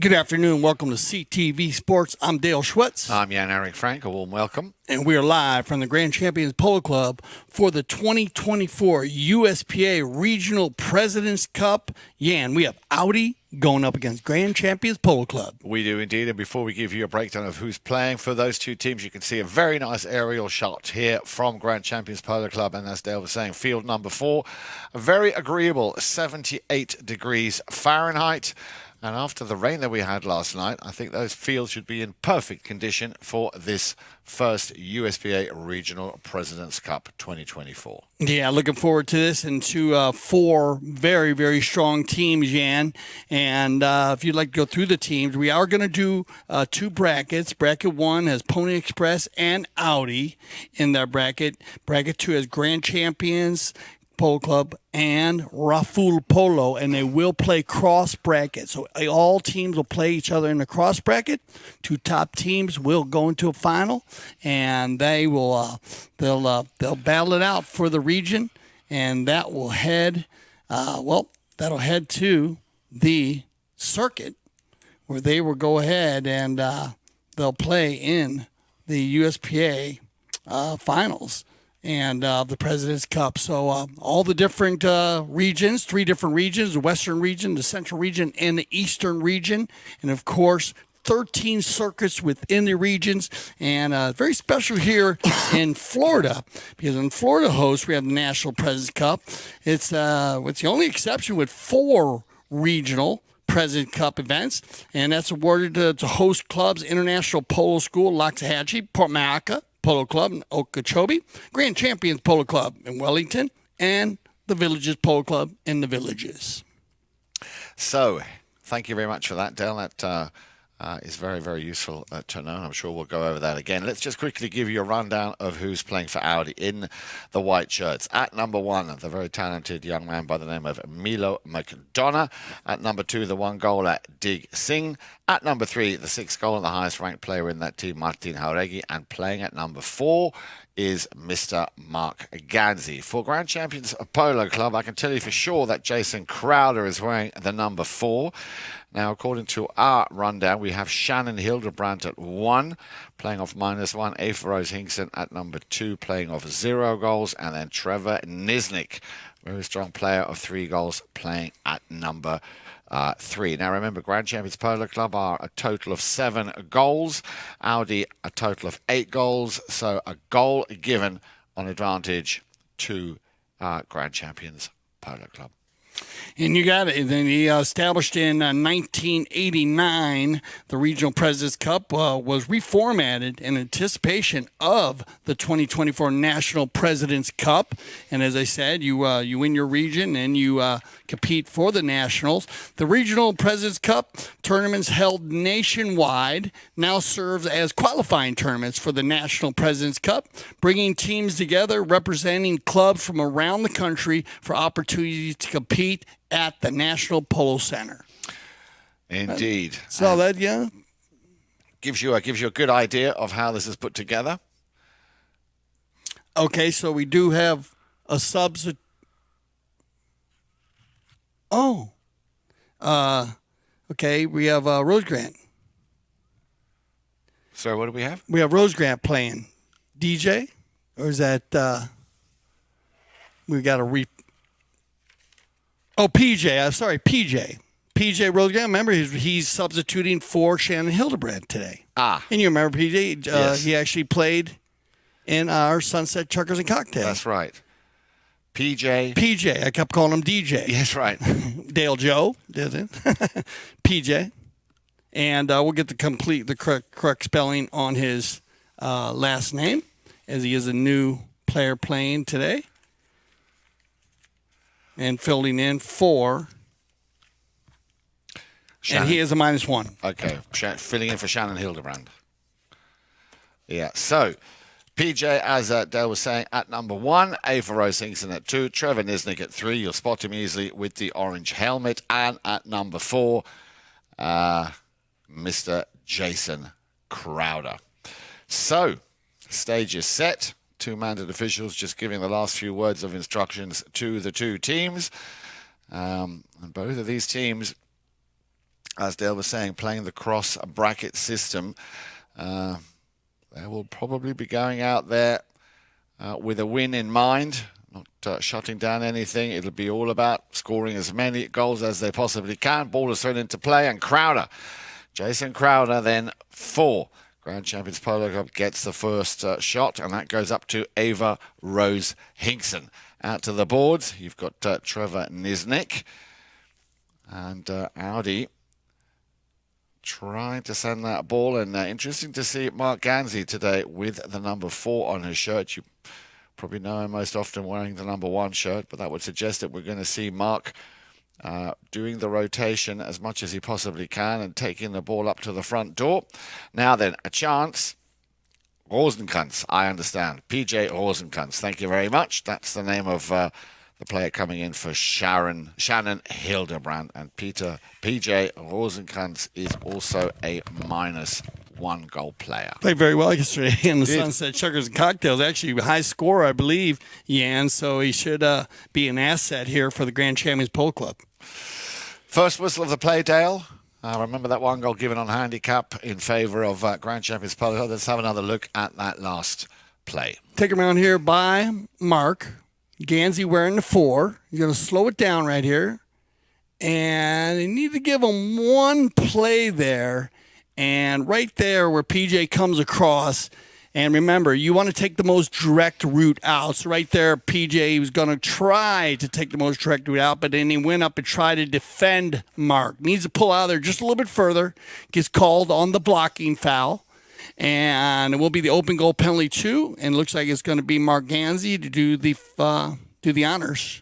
Good afternoon. Welcome to CTV Sports. I'm Dale Schwetz. I'm Jan-Eric Frank. A warm welcome. And we are live from the Grand Champions Polo Club for the 2024 USPA Regional President's Cup. Jan, we have Audi going up against Grand Champions Polo Club. We do indeed. And before we give you a breakdown of who's playing for those two teams, you can see a very nice aerial shot here from Grand Champions Polo Club. And as Dale was saying, field number 4, a very agreeable 78 degrees Fahrenheit. And after the rain that we had last night, I think those fields should be in perfect condition for this first USPA Regional President's Cup 2024. Yeah, looking forward to this and to 4 very, very strong teams, Jan. And if you'd like to go through the teams, we are going to do 2 brackets. Bracket 1 has Pony Express and Audi in their bracket. Bracket 2 has Grand Champions Polo Club and Raful Polo, and they will play cross bracket. So all teams will play each other in the cross bracket. 2 top teams will go into a final, and they will they'll battle it out for the region, and that will head that'll head to the circuit where they will go ahead and they'll play in the USPA finals and the President's Cup. So all the different regions, 3 different regions, the Western region, the Central region, and the Eastern region. And, of course, 13 circuits within the regions, and very special here in Florida, because in Florida host we have the National President's Cup. It's the only exception with 4 regional President Cup events, and that's awarded to host clubs: International Polo School, Loxahatchee, Port Mahaca Polo Club in Okeechobee, Grand Champions Polo Club in Wellington, and the Villages Polo Club in the Villages. So, thank you very much for that, Dale. That is very, very useful to know, and I'm sure we'll go over that again. Let's just quickly give you a rundown of who's playing for Audi in the white shirts. At number 1, the very talented young man by the name of Milo McDonough. At number 2, the 1 goal at Dig Singh. At number 3, the 6th goal and the highest ranked player in that team, Martin Jauregui. And playing at number 4 is Mr. Mark Ganzi. For Grand Champions Polo Club, I can tell you for sure that Jason Crowder is wearing the number 4. Now, according to our rundown, we have Shannon Hildebrandt at 1, playing off -1. Ava Rose Hinkson at number 2, playing off 0 goals. And then Trevor Nisnik, very strong player of 3 goals, playing at number 3. Now, remember, Grand Champions Polo Club are a total of 7 goals. Audi, a total of 8 goals. So a goal given on advantage to Grand Champions Polo Club. And you got it. Then he established in 1989, the Regional President's Cup was reformatted in anticipation of the 2024 National President's Cup. And as I said, you win your region and you compete for the Nationals. The Regional President's Cup tournaments held nationwide now serves as qualifying tournaments for the National President's Cup, bringing teams together representing clubs from around the country for opportunities to compete at the National Polo Center. Indeed. So that, yeah, gives you a good idea of how this is put together. Okay, so we do have a substitute. Oh, okay, we have Rose Grant. So what do we have? We have Rose Grant playing DJ, or is that we got a Oh, PJ. I'm sorry, PJ. PJ Rose Grant. Remember, he's substituting for Shannon Hildebrandt today. Ah. And you remember PJ? Yes. He actually played in our Sunset Chukkers and Cocktails. That's right. PJ. PJ. I kept calling him DJ. Yes, right. Dale Joe, does it? PJ. And we'll get the correct spelling on his last name, as he is a new player playing today. And filling in for Shannon. And he is a -1. Okay, filling in for Shannon Hildebrandt. Yeah, so PJ, as Dale was saying, at number 1, Ava Rose Hinkson at 2, Trevor Nisnik at 3. You'll spot him easily with the orange helmet. And at number 4, Mr. Jason Crowder. So, stage is set. 2 mandated officials just giving the last few words of instructions to the 2 teams. And both of these teams, as Dale was saying, playing the cross bracket system. They will probably be going out there with a win in mind, not shutting down anything. It'll be all about scoring as many goals as they possibly can. Ball is thrown into play, and Crowder, Jason Crowder, then 4. Grand Champions Polo Club gets the first shot, and that goes up to Ava Rose Hinkson. Out to the boards, you've got Trevor Nisnik. And Audi trying to send that ball. And interesting to see Mark Ganzi today with the number 4 on his shirt. You probably know him most often wearing the number 1 shirt, but that would suggest that we're going to see Mark doing the rotation as much as he possibly can and taking the ball up to the front door. Now then, a chance. Rosenkrantz, I understand. PJ Rosenkrantz, thank you very much. That's the name of the player coming in for Shannon Hildebrandt. And PJ Rosenkrantz is also a -1 goal player. Played very well yesterday in the Sunset Chukkers and Cocktails. Actually, high scorer, I believe, Jan. So he should be an asset here for the Grand Champions Polo Club. First whistle of the play, Dale. Remember that 1 goal given on handicap in favour of Grand Champions Polo Club. Let's have another look at that last play. Take him around here by Mark. Ganzi wearing the 4. You're going to slow it down right here. And you need to give him 1 play there. And right there where PJ comes across, and remember, you want to take the most direct route out. So right there, PJ was going to try to take the most direct route out, but then he went up and tried to defend Mark. Needs to pull out of there just a little bit further. Gets called on the blocking foul. And it will be the open goal penalty, too. And it looks like it's going to be Mark Ganzi to do the honors.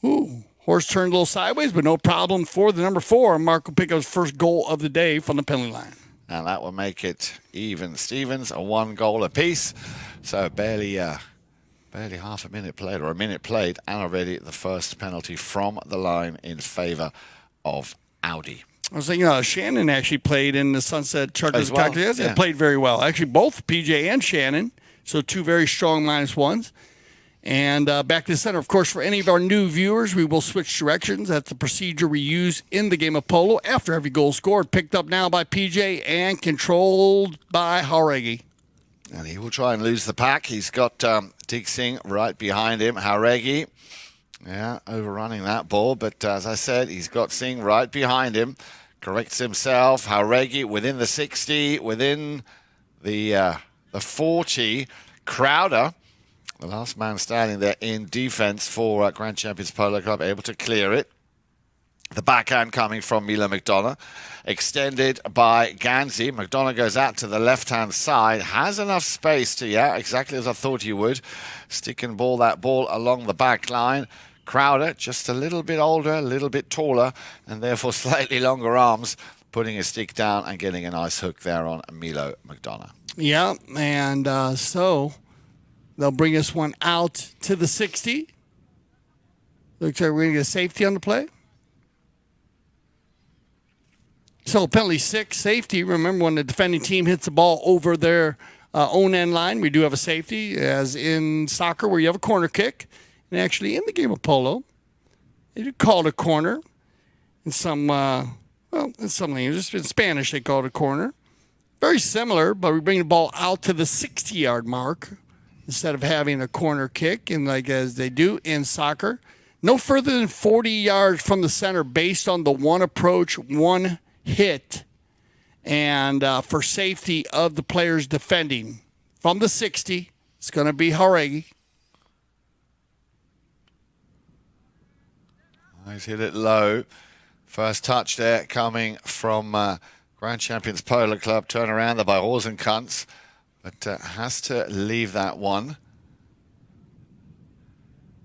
Ooh. Horse turned a little sideways, but no problem for the number 4. Mark will pick up his first goal of the day from the penalty line. And that will make it even Stevens, a 1 goal apiece. So barely half a minute played, or a minute played, and already the first penalty from the line in favor of Audi. I was thinking Shannon actually played in the Sunset Chukkers well, contest. yeah. Played very well. Actually, both PJ and Shannon. So 2 very strong -1s. And back to the center. Of course, for any of our new viewers, we will switch directions. That's the procedure we use in the game of polo after every goal scored. Picked up now by PJ and controlled by Jauregui. And he will try and lose the pack. He's got Dig Singh right behind him. Jauregui, overrunning that ball. But as I said, he's got Singh right behind him. Corrects himself. Jauregui within the 60, within the 40. Crowder, the last man standing there in defense for Grand Champions Polo Club, able to clear it. The backhand coming from Milo McDonough. Extended by Ganzi. McDonough goes out to the left-hand side. Has enough space to, exactly as I thought he would. Stick and ball that ball along the back line. Crowder, just a little bit older, a little bit taller, and therefore slightly longer arms, putting his stick down and getting a nice hook there on Milo McDonough. Yeah, and so they'll bring this one out to the 60. Looks like we're going to get a safety on the play. So penalty 6, safety. Remember, when the defending team hits the ball over their own end line, we do have a safety, as in soccer where you have a corner kick. And actually, in the game of polo, they do call it a corner. In some languages, in Spanish, they call it a corner. Very similar, but we bring the ball out to the 60-yard mark instead of having a corner kick, and like as they do in soccer. No further than 40 yards from the center based on the 1 approach, 1 hit, and for safety of the players defending. From the 60, it's going to be Jauregui. He's hit it low. First touch there coming from Grand Champions Polo Club. Turn around there by Rosenkranz, but has to leave that one.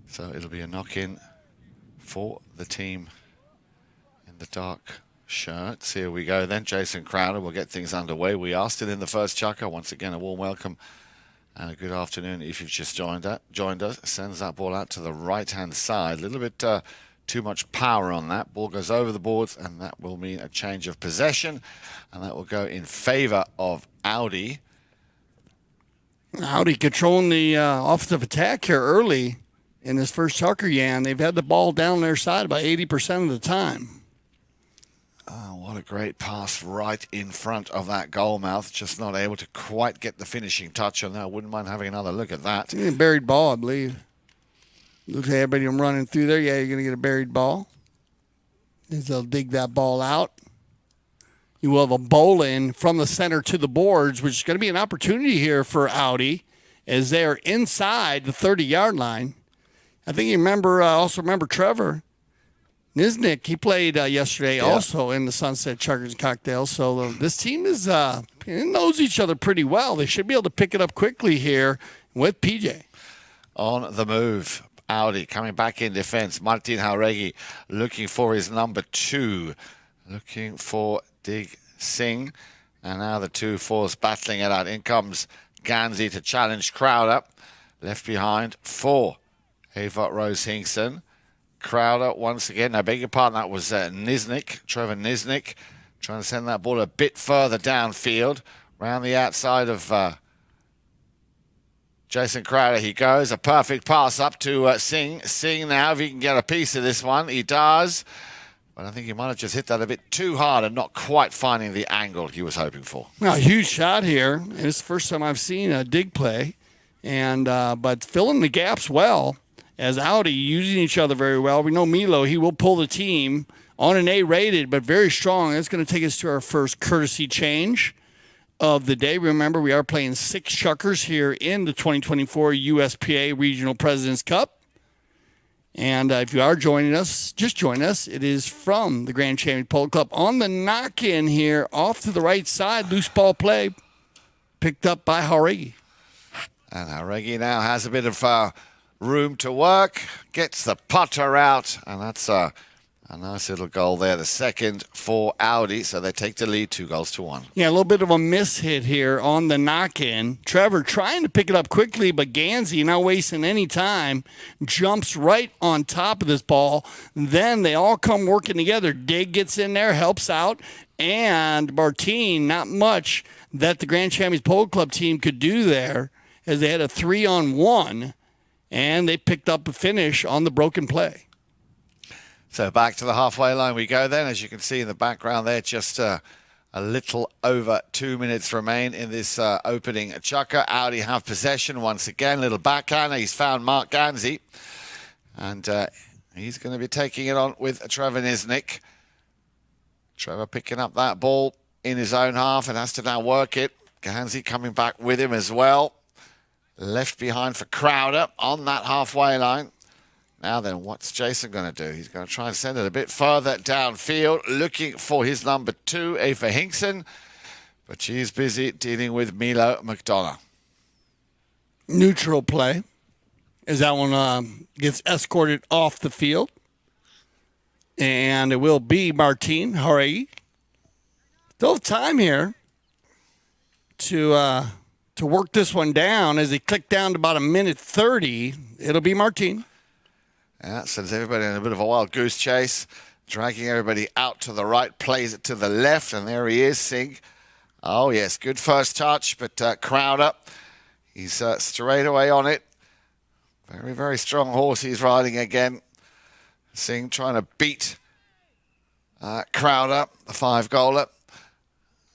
So it'll be a knock-in for the team in the dark shirts. Here we go then. Jason Crowder will get things underway. We are still in the first chukker. Once again, a warm welcome and a good afternoon if you've just joined us. Sends that ball out to the right-hand side. A little bit too much power on that. Ball goes over the boards, and that will mean a change of possession, and that will go in favor of Audi. Audi controlling the offensive attack here early in this first chukker, Jan. They've had the ball down their side about 80% of the time. Oh, what a great pass right in front of that goal mouth. Just not able to quite get the finishing touch on that. I wouldn't mind having another look at that. A buried ball, I believe. Looks like everybody running through there. Yeah, you're going to get a buried ball. They'll dig that ball out. You will have a bowl in from the center to the boards, which is going to be an opportunity here for Audi as they're inside the 30-yard line. I think you also remember Trevor Niznik. He played yesterday also in the Sunset Chukkers and Cocktails. So this team knows each other pretty well. They should be able to pick it up quickly here with PJ. On the move. Audi coming back in defense. Martin Jauregui looking for his number 2. Looking for Dig Singh. And now the 2-4s battling it out. In comes Ganzi to challenge Crowder. Left behind for Avot Rose Hinkson. Crowder once again. I beg your pardon, that was Niznik, Trevor Niznik. Trying to send that ball a bit further downfield. Round the outside of Jason Crowder he goes. A perfect pass up to Singh. Singh now, if he can get a piece of this one. He does. But I think he might have just hit that a bit too hard and not quite finding the angle he was hoping for. Now, a huge shot here. And it's the first time I've seen a dig play. And but filling the gaps well as Audi using each other very well. We know Milo, he will pull the team on an A-rated, but very strong. That's going to take us to our first courtesy change of the day. Remember, we are playing 6 Chukkers here in the 2024 USPA Regional President's Cup. And if you are joining us, just join us. It is from the Grand Champion Polo Club on the knock-in here, off to the right side. Loose ball play picked up by Jauregui. And Jauregui now has a bit of room to work, gets the putter out, and that's a nice little goal there. The second for Audi, so they take the lead 2-1. Yeah, a little bit of a miss hit here on the knock-in. Trevor trying to pick it up quickly, but Gansey, not wasting any time, jumps right on top of this ball. Then they all come working together. Dig gets in there, helps out, and Martin, not much that the Grand Champions Polo Club team could do there, as they had a 3-on-1, and they picked up a finish on the broken play. So back to the halfway line we go then. As you can see in the background there, just a little over 2 minutes remain in this opening chukker. Audi have possession once again. Little backhand. He's found Mark Gansey. And he's going to be taking it on with Trevor Niznik. Trevor picking up that ball in his own half and has to now work it. Gansey coming back with him as well. Left behind for Crowder on that halfway line. Now then, what's Jason going to do? He's going to try and send it a bit further downfield, looking for his number 2, Ava Hinkson. But she's busy dealing with Milo McDonough. Neutral play as that one gets escorted off the field. And it will be Martin Jauregui. Still have time here to work this one down. As they click down to about 1:30, it'll be Martin. Yeah, sends everybody in a bit of a wild goose chase, dragging everybody out to the right, plays it to the left, and there he is, Singh. Oh, yes, good first touch, but Crowder, he's straight away on it. Very, very strong horse he's riding again. Singh trying to beat Crowder, the 5-goaler.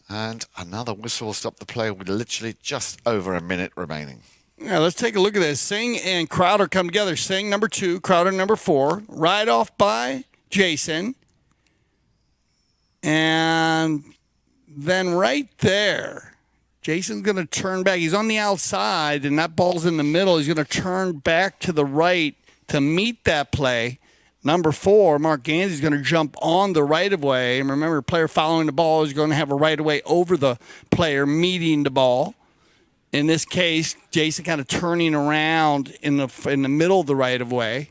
And another whistle will stop the play with literally just over a minute remaining. Yeah, let's take a look at this. Singh and Crowder come together. Singh number 2, Crowder number 4. Right off by Jason. And then right there, Jason's going to turn back. He's on the outside, and that ball's in the middle. He's going to turn back to the right to meet that play. Number 4, Mark Gansey's going to jump on the right-of-way. And remember, player following the ball is going to have a right-of-way over the player meeting the ball. In this case, Jason kind of turning around in the middle of the right-of-way.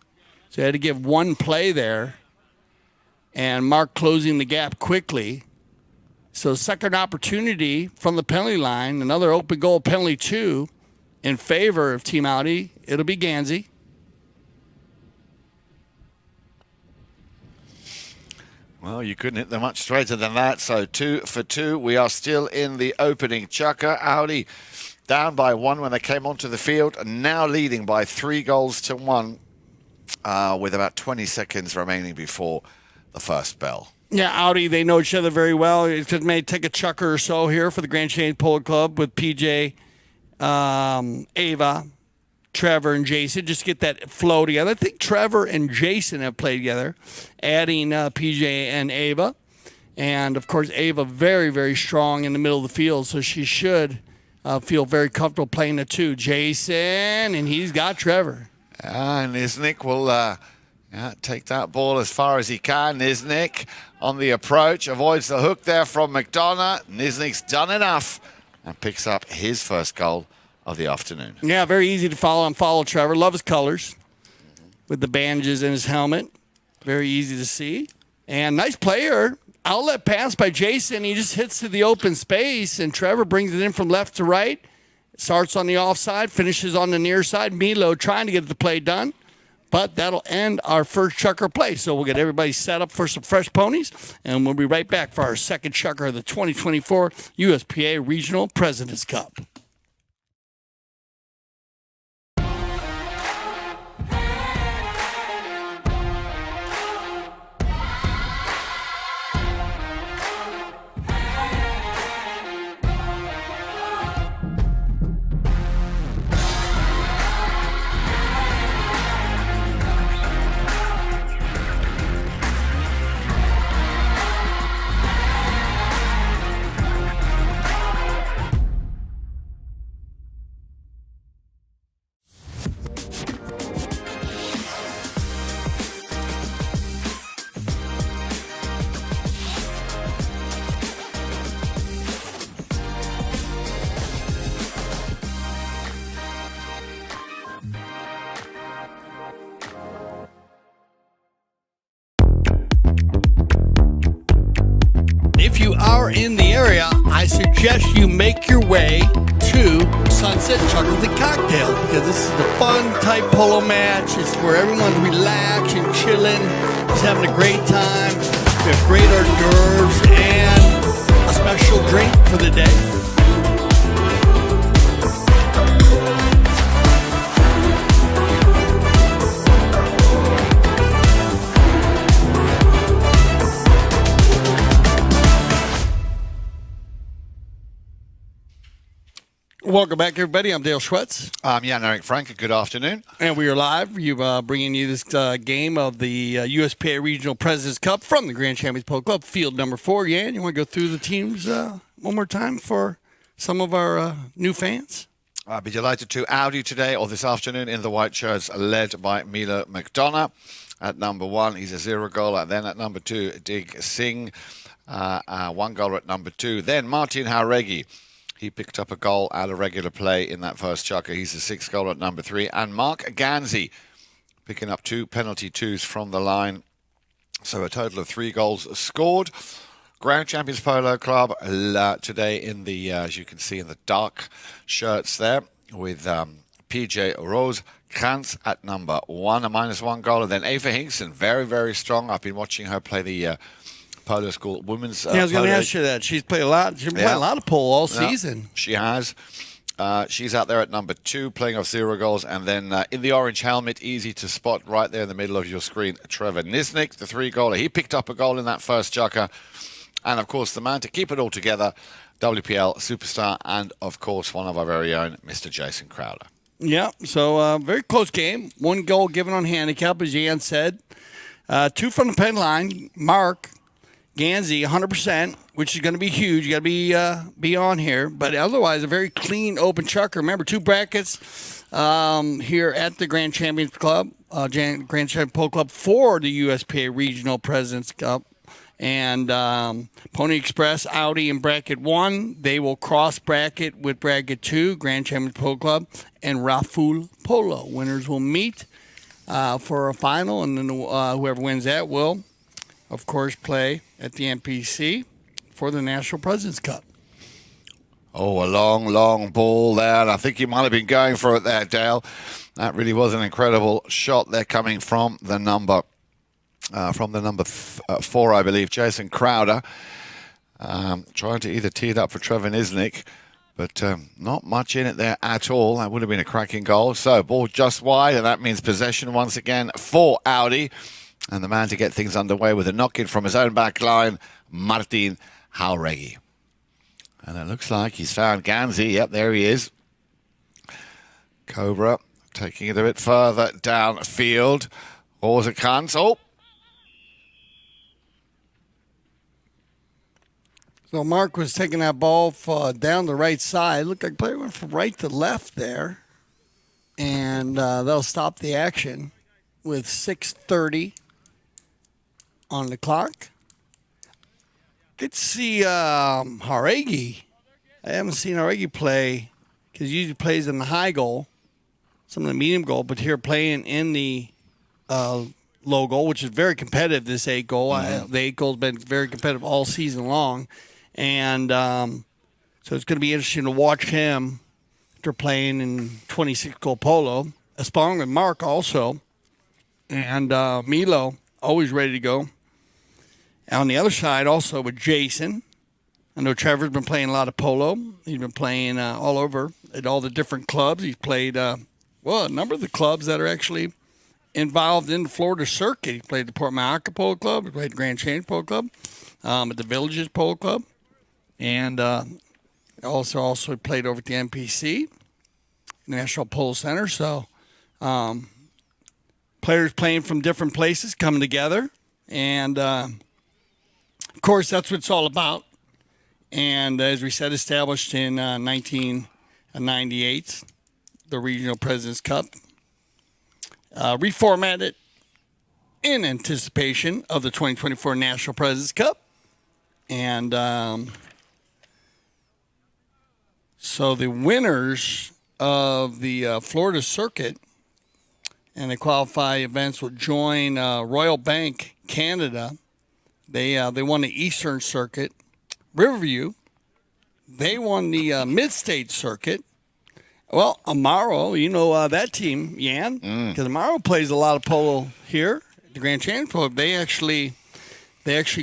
So he had to give one play there. And Mark closing the gap quickly. So second opportunity from the penalty line. Another open goal penalty, 2, in favor of Team Audi. It'll be Gansey. Well, you couldn't hit them much straighter than that. So 2 for 2. We are still in the opening chukker. Audi down by 1 when they came onto the field, and now leading by 3-1 with about 20 seconds remaining before the first bell. Yeah, Audi, they know each other very well. It may take a chukker or so here for the Grand Champions Polo Club with PJ, Ava, Trevor, and Jason. Just get that flow together. I think Trevor and Jason have played together, adding PJ and Ava. And, of course, Ava very, very strong in the middle of the field, so she should feel very comfortable playing the 2. Jason, and he's got Trevor. And Niznik will take that ball as far as he can. Niznik on the approach, avoids the hook there from McDonough. Niznik's done enough and picks up his first goal of the afternoon. Yeah, very easy to follow Trevor. Love his colors with the bandages in his helmet. Very easy to see. And nice player. Outlet pass by Jason. He just hits to the open space, and Trevor brings it in from left to right. Starts on the offside, finishes on the near side. Milo trying to get the play done, but that'll end our first chukker play. So we'll get everybody set up for some fresh ponies, and we'll be right back for our second chukker of the 2024 USPA Regional President's Cup. you are in the area, I suggest you make your way to Sunset Chuckers and Cocktails, because this is the fun type polo match. It's where everyone's relaxing, chilling, just having a great time. We have great hors d'oeuvres and a special drink for the day. Welcome back, everybody. I'm Dale Schwetz. I'm Jan Eric Frank. Good afternoon. And we are live. We're bringing you this game of the USPA Regional President's Cup from the Grand Champions Polo Club, field number 4. Jan, you want to go through the teams one more time for some of our new fans? I'll be delighted to. Audi today, or this afternoon, in the white shirts, led by Milo McDonough. At number 1, he's a 0-goaler. Then at number 2, Dig Singh, 1-goaler at number 2. Then Martin Hauregi. He picked up a goal out of regular play in that first chukker. He's a 6-goaler at number 3. And Mark Ganzi picking up 2 penalty 2s from the line. So a total of 3 goals scored. Grand Champions Polo Club today in the, as you can see, in the dark shirts there, with PJ Rose Krantz at number 1, a -1 goaler. Then Ava Hinkson, very, very strong. I've been watching her play the Polo School women's. I was going to ask you that. She's played a lot. She's played a lot of polo all season. She has. She's out there at number 2, playing off 0 goals. And then in the orange helmet, easy to spot right there in the middle of your screen, Trevor Nisnik, the 3-goaler. He picked up a goal in that first chukker. And, of course, the man to keep it all together, WPL superstar, and, of course, one of our very own, Mr. Jason Crowder. Yeah, so very close game. 1 goal given on handicap, as Jan said. 2 from the pen line. Mark Ganzi, 100%, which is going to be huge. You got to be on here. But otherwise, a very clean, open chukker. Remember, 2 brackets here at the Grand Champions Club, Grand Champions Polo Club for the USPA Regional President's Cup. And Pony Express, Audi in bracket 1. They will cross bracket with bracket 2, Grand Champions Polo Club, and Raful Polo. Winners will meet for a final, and then whoever wins that will, of course, play at the NPC for the National President's Cup. Oh, a long, long ball there. And I think he might have been going for it there, Dale. That really was an incredible shot there coming from the number 4, I believe, Jason Crowder. Trying to either tee it up for Trevor Nisnik, but not much in it there at all. That would have been a cracking goal. So, ball just wide, and that means possession once again for Audi. And the man to get things underway with a knock-in from his own back line, Martin Hauregi. And it looks like he's found Ganzi. Yep, there he is. Cobra taking it a bit further downfield. Rosa Kranz. Oh! So Mark was taking that ball down the right side. Looked like the player went from right to left there. And they'll stop the action with 6:30 on the clock. Good to see Hauregi. I haven't seen Hauregi play because he usually plays in the high goal, some of the medium goal, but here playing in the low goal, which is very competitive, this 8 goal. The 8 goal has been very competitive all season long. And so it's going to be interesting to watch him after playing in 26-goal polo, along with Mark also. And Milo, always ready to go. On the other side, also with Jason. I know Trevor's been playing a lot of polo. He's been playing all over at all the different clubs. He's played, a number of the clubs that are actually involved in the Florida circuit. He played the Port Mahaca Polo Club. He played the Grand Change Polo Club, at the Villages Polo Club. And also played over at the NPC, National Polo Center. So players playing from different places coming together. And, of course, that's what it's all about. And as we said, established in 1998, the Regional President's Cup. Reformatted in anticipation of the 2024 National President's Cup. And so the winners of the Florida circuit and the qualify events will join Royal Bank Canada. They won the Eastern Circuit Riverview, they won the Mid-State Circuit. Well, Amaro, you know that team, Yan, because Amaro plays a lot of polo here at the Grand Champions Polo. They actually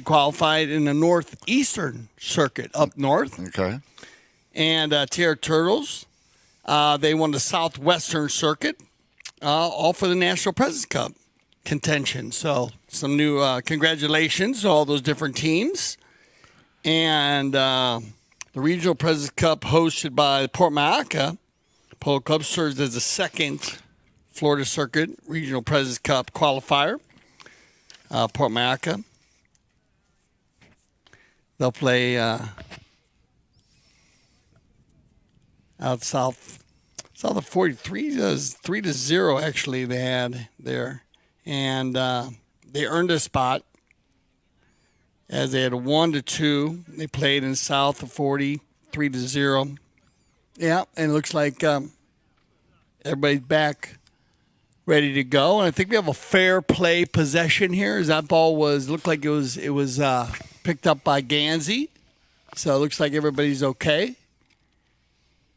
qualified in the Northeastern Circuit up north. Okay. And Tierra Turtles, they won the Southwestern Circuit, all for the National Presidents Cup contention. So some new congratulations to all those different teams. And the Regional Presidents Cup hosted by Port Maaca Polo Club serves as the second Florida Circuit Regional Presidents Cup qualifier. Port Maaca. They'll play out south of 43. 3-0 actually they had there, and they earned a spot as they had a 1-2. They played in south of 40, 3-0. Yeah, and it looks like everybody's back, ready to go. And I think we have a fair play possession here. As that ball looked like it was picked up by Gansey, so it looks like everybody's okay.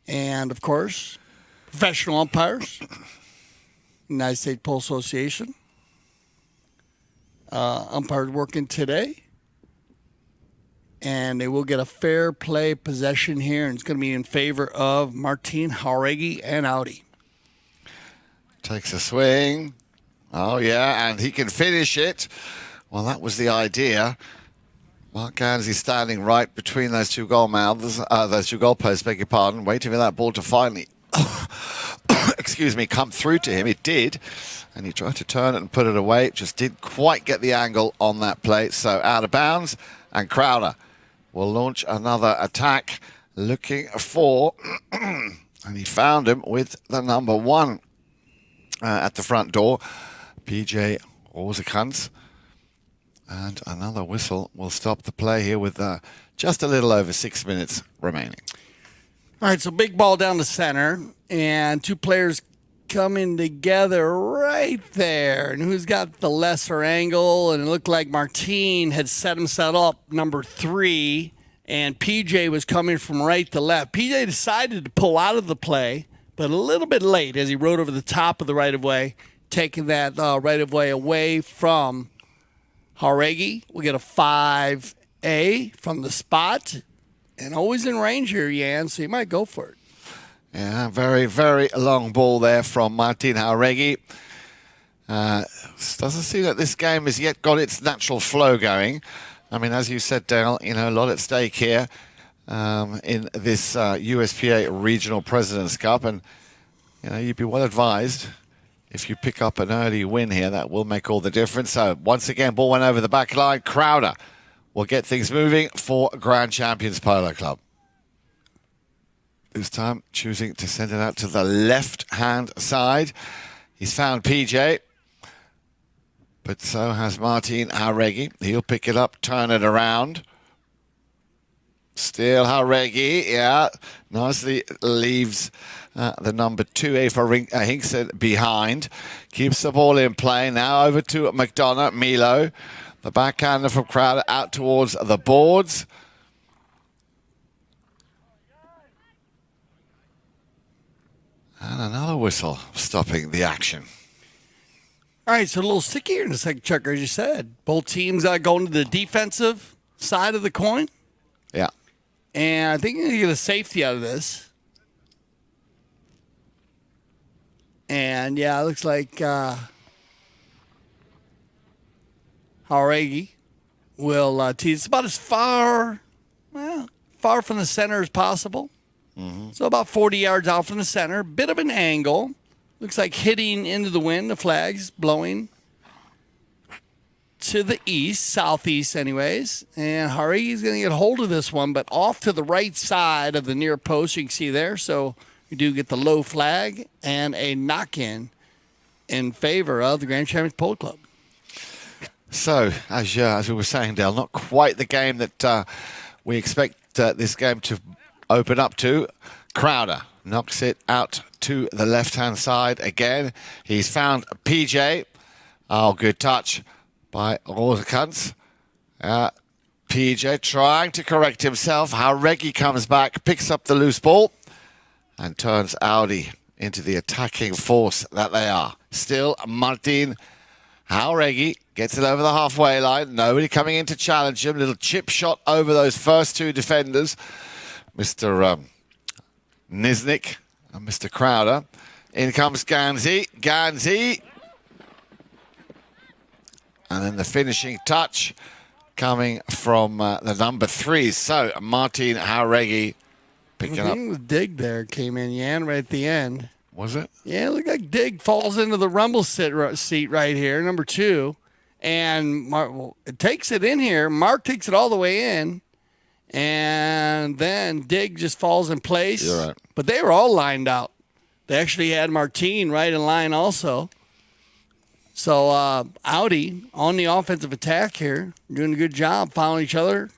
And of course, professional umpires, United States Polo Association, umpires working today. And they will get a fair play possession here, and it's going to be in favor of Martin Jauregui and Audi. Takes a swing. Oh, yeah, and he can finish it. Well, that was the idea. Mark Gansey standing right between those two goal mouths, those two goal posts, beg your pardon, waiting for that ball to finally, excuse me, come through to him. It did, and he tried to turn it and put it away. It just didn't quite get the angle on that plate, so out of bounds, and Crowder will launch another attack looking for, and he found him with the number 1 at the front door, PJ Rosekranz. And another whistle will stop the play here with just a little over 6 minutes remaining. All right, so big ball down the center, and two players coming together right there. And who's got the lesser angle? And it looked like Martin had set himself up number 3, and PJ was coming from right to left. PJ decided to pull out of the play, but a little bit late as he rode over the top of the right-of-way, taking that right-of-way away from Jauregui. We'll get a 5A from the spot, and always in range here, Yan, so you might go for it. Yeah, very, very long ball there from Martin Jauregui. Doesn't seem that this game has yet got its natural flow going. I mean, as you said, Dale, you know, a lot at stake here in this USPA Regional Presidents Cup, and you know, you'd be well advised if you pick up an early win here. That will make all the difference. So once again, ball went over the back line. Crowder will get things moving for Grand Champions Polo Club. This time choosing to send it out to the left-hand side. He's found PJ, but so has Martin Jauregui. He'll pick it up, turn it around. Still Jauregui, yeah, nicely leaves the number 2A for Hinkson behind. Keeps the ball in play. Now over to McDonough, Milo. The backhander from Crowder out towards the boards. And another whistle stopping the action. All right, so a little stickier in the second, Chukker, as you said. Both teams going to the defensive side of the coin. Yeah. And I think you're going to get a safety out of this. And, yeah, it looks like Jauregui will tee. It's about as far from the center as possible. Mm-hmm. So about 40 yards out from the center. Bit of an angle. Looks like hitting into the wind. The flag's blowing to the east, southeast anyways. And Jauregui's going to get hold of this one, but off to the right side of the near post, you can see there. So we do get the low flag and a knock-in favor of the Grand Champions Polo Club. So, as we were saying, Dale, not quite the game that we expect this game to open up to. Crowder knocks it out to the left-hand side again. He's found PJ. Oh, good touch by Rosekranz. PJ trying to correct himself. Hauregi comes back, picks up the loose ball, and turns Audi into the attacking force that they are. Still, Martin Hauregi gets it over the halfway line. Nobody coming in to challenge him. Little chip shot over those first two defenders. Mr. Niznik and Mr. Crowder. In comes Ganzi. Ganzi. And then the finishing touch coming from the number 3. So, Martin Hauregi picking up. I think the dig there came in, Jan, right at the end. Was it? Yeah, look like Dig falls into the rumble seat right here, number 2. And it takes it in here. Mark takes it all the way in. And then Dig just falls in place. You're right. But they were all lined out. They actually had Martine right in line also. So Audi on the offensive attack here, doing a good job following each other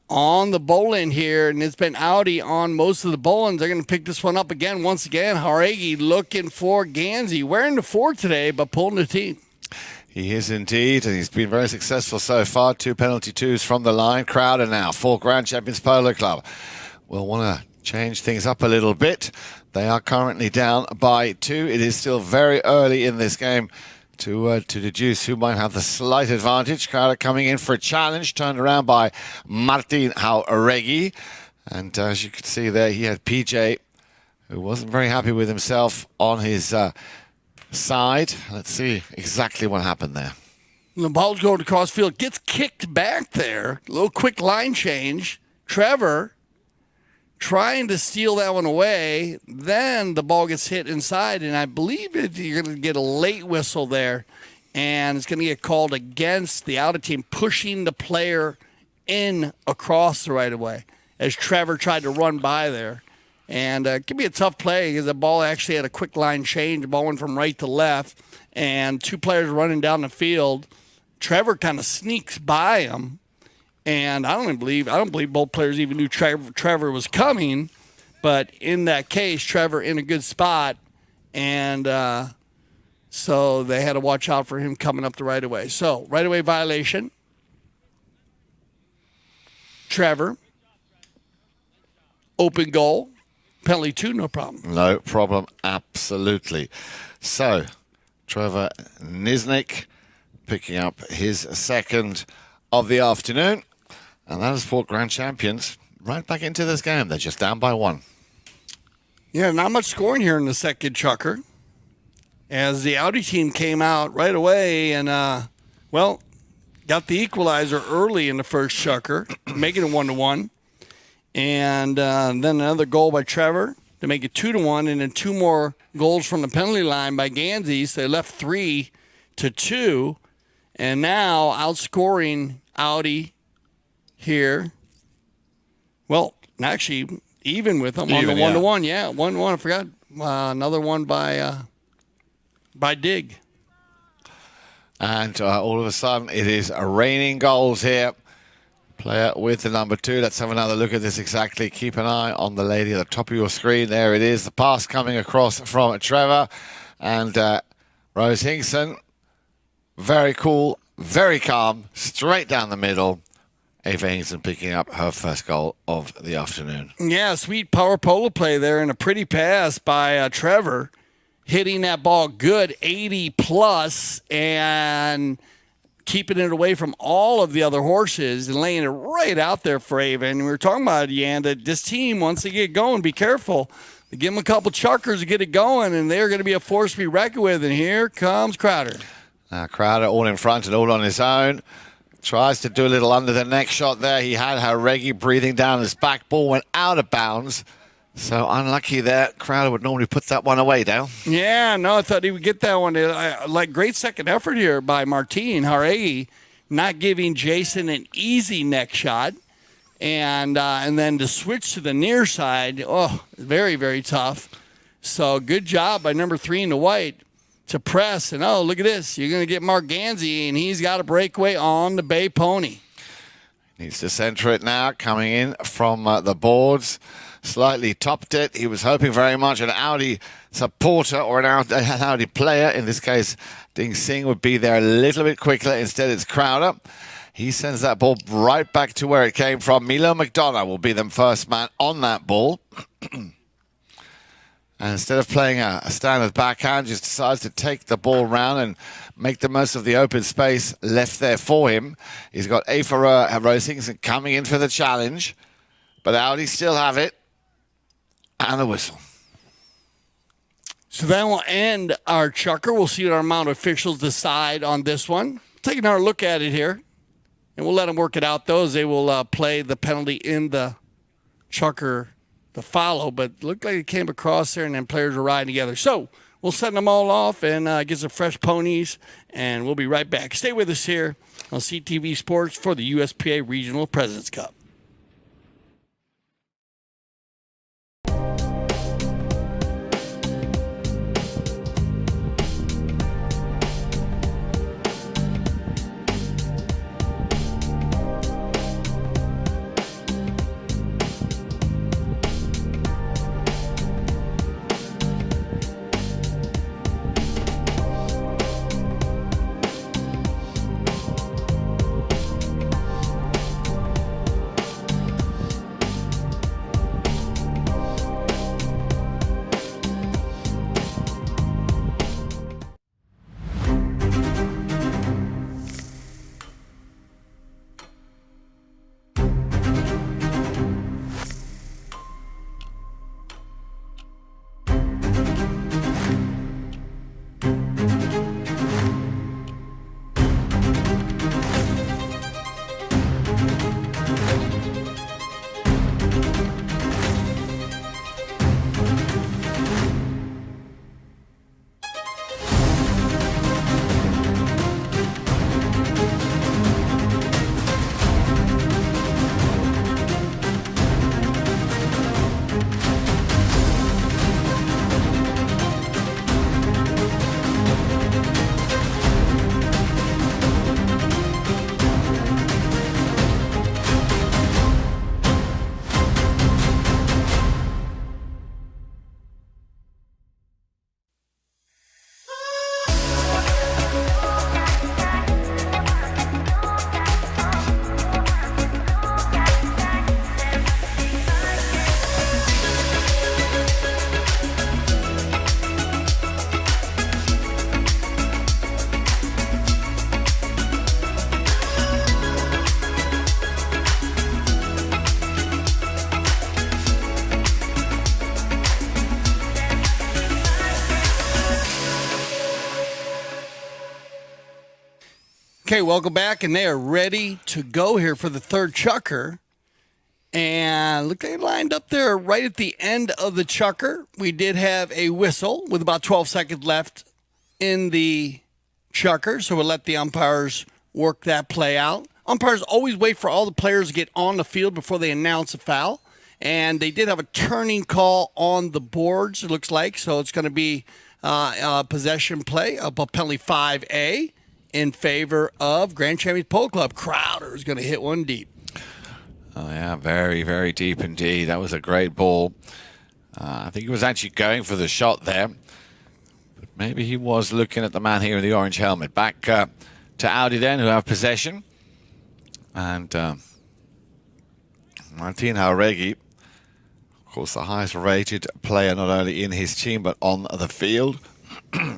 on the bowl-in here, and it's been Audi on most of the bowl-ins. They're going to pick this one up again. Once again, Hauregi looking for Ganzi. Wearing the 4 today, but pulling the team. He is indeed, and he's been very successful so far. 2 penalty twos from the line. Crowder now for Grand Champions Polo Club. We'll want to change things up a little bit. They are currently down by 2. It is still very early in this game to deduce who might have the slight advantage. Crowder coming in for a challenge, turned around by Martin Hauregi. And as you can see there, he had PJ, who wasn't very happy with himself on his side. Let's see exactly what happened there. The ball's going across field, gets kicked back there. A little quick line change. Trevor trying to steal that one away. Then the ball gets hit inside, and I believe you're going to get a late whistle there, and it's going to get called against the Audi team pushing the player in across the right of way as Trevor tried to run by there. And it could be a tough play because the ball actually had a quick line change. The ball went from right to left, and 2 players running down the field. Trevor kind of sneaks by him, and I don't believe both players even knew Trevor was coming. But in that case, Trevor in a good spot, and so they had to watch out for him coming up the right of way. So right of way violation. Trevor, open goal. Penalty 2, no problem. No problem, absolutely. So, Trevor Niznik picking up his second of the afternoon. And that has brought Grand Champions right back into this game. They're just down by 1. Yeah, not much scoring here in the second, Chukker. As the Audi team came out right away and, got the equalizer early in the first, Chukker, making it 1-1. And then another goal by Trevor to make it 2-1, and then 2 more goals from the penalty line by Ganzi. So they left 3-2, and now outscoring Audi here. Well, actually, even with them on the 1-1. Yeah, 1-1. I forgot another one by Dig. And all of a sudden, it is raining goals here. Player with the number 2. Let's have another look at this exactly. Keep an eye on the lady at the top of your screen. There it is. The pass coming across from Trevor. And Rose Hinkson, very cool, very calm, straight down the middle. Ava Hinkson picking up her first goal of the afternoon. Yeah, sweet power polo play there and a pretty pass by Trevor. Hitting that ball good, 80+, and keeping it away from all of the other horses and laying it right out there for Ava. And we were talking about, Jan, that this team, once they get going, be careful. They give them a couple chuckers to get it going, and they're going to be a force to be reckoned with. And here comes Crowder. Crowder all in front and all on his own. Tries to do a little under the neck shot there. He had Hauregi breathing down his back. Ball went out of bounds. So unlucky there. Crowder would normally put that one away, Dale. Yeah, no, I thought he would get that one. Great second effort here by Martin Hauregi, not giving Jason an easy neck shot. And then to switch to the near side, very, very tough. So good job by number 3 in the white to press. And, look at this. You're going to get Mark Ganzi, and he's got a breakaway on the Bay Pony. Needs to center it now, coming in from the boards. Slightly topped it. He was hoping very much an Audi supporter or an Audi player, in this case Ding Singh, would be there a little bit quicker. Instead it's Crowder. He sends that ball right back to where it came from. Milo McDonough will be the first man on that ball. And instead of playing a standard backhand, just decides to take the ball round and make the most of the open space left there for him. He's got Afer Rosingson coming in for the challenge. But Audi still have it. And a whistle. So that will end our Chukker. We'll see what our Mount officials decide on this one. Take another look at it here. And we'll let them work it out, though, as they will play the penalty in the Chukker, the follow. But it looked like it came across there, and then players were riding together. So we'll send them all off and get some fresh ponies, and we'll be right back. Stay with us here on CTV Sports for the USPA Regional Presidents Cup. Okay, welcome back, and they are ready to go here for the third Chukker. And look, they lined up there right at the end of the Chukker. We did have a whistle with about 12 seconds left in the Chukker, so we'll let the umpires work that play out. Umpires always wait for all the players to get on the field before they announce a foul. And they did have a turning call on the boards, it looks like, so it's going to be possession play, penalty 5A. In favor of Grand Champions Polo Club. Crowder is going to hit one deep. Oh, yeah, very, very deep indeed. That was a great ball. I think he was actually going for the shot there. But maybe he was looking at the man here in the orange helmet. Back to Audi then, who have possession. And Martin Jauregui, of course, the highest rated player, not only in his team, but on the field.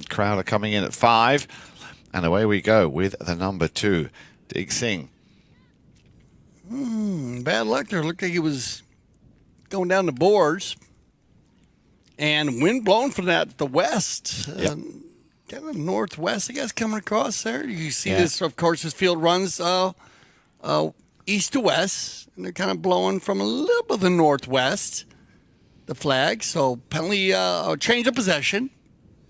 Crowder coming in at 5. And away we go with the number 2, Dig Singh. Bad luck there. Looked like he was going down the boards. And wind blowing from the west. Yep. Kind of northwest, I guess, coming across there. You see this, of course, this field runs east to west. And they're kind of blowing from a little bit of the northwest, the flag. So penalty, change of possession.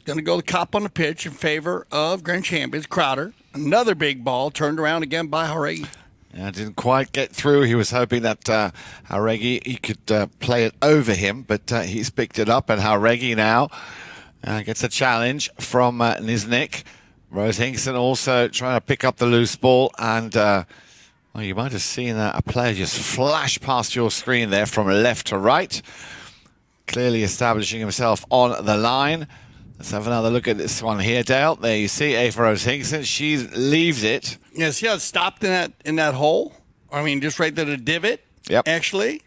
Going to go the cop on the pitch in favor of Grand Champions, Crowder. Another big ball turned around again by Jauregui. Yeah, didn't quite get through. He was hoping that Jauregui, he could play it over him, but he's picked it up. And Jauregui now gets a challenge from Niznik. Rose Hinkson also trying to pick up the loose ball. And well, you might have seen a player just flash past your screen there from left to right. Clearly establishing himself on the line. Let's have another look at this one here, Dale. There you see Afer Rose Hinkson. She leaves it. Yeah, see how it stopped in that hole? I mean, just right there, the divot. Yep. Actually,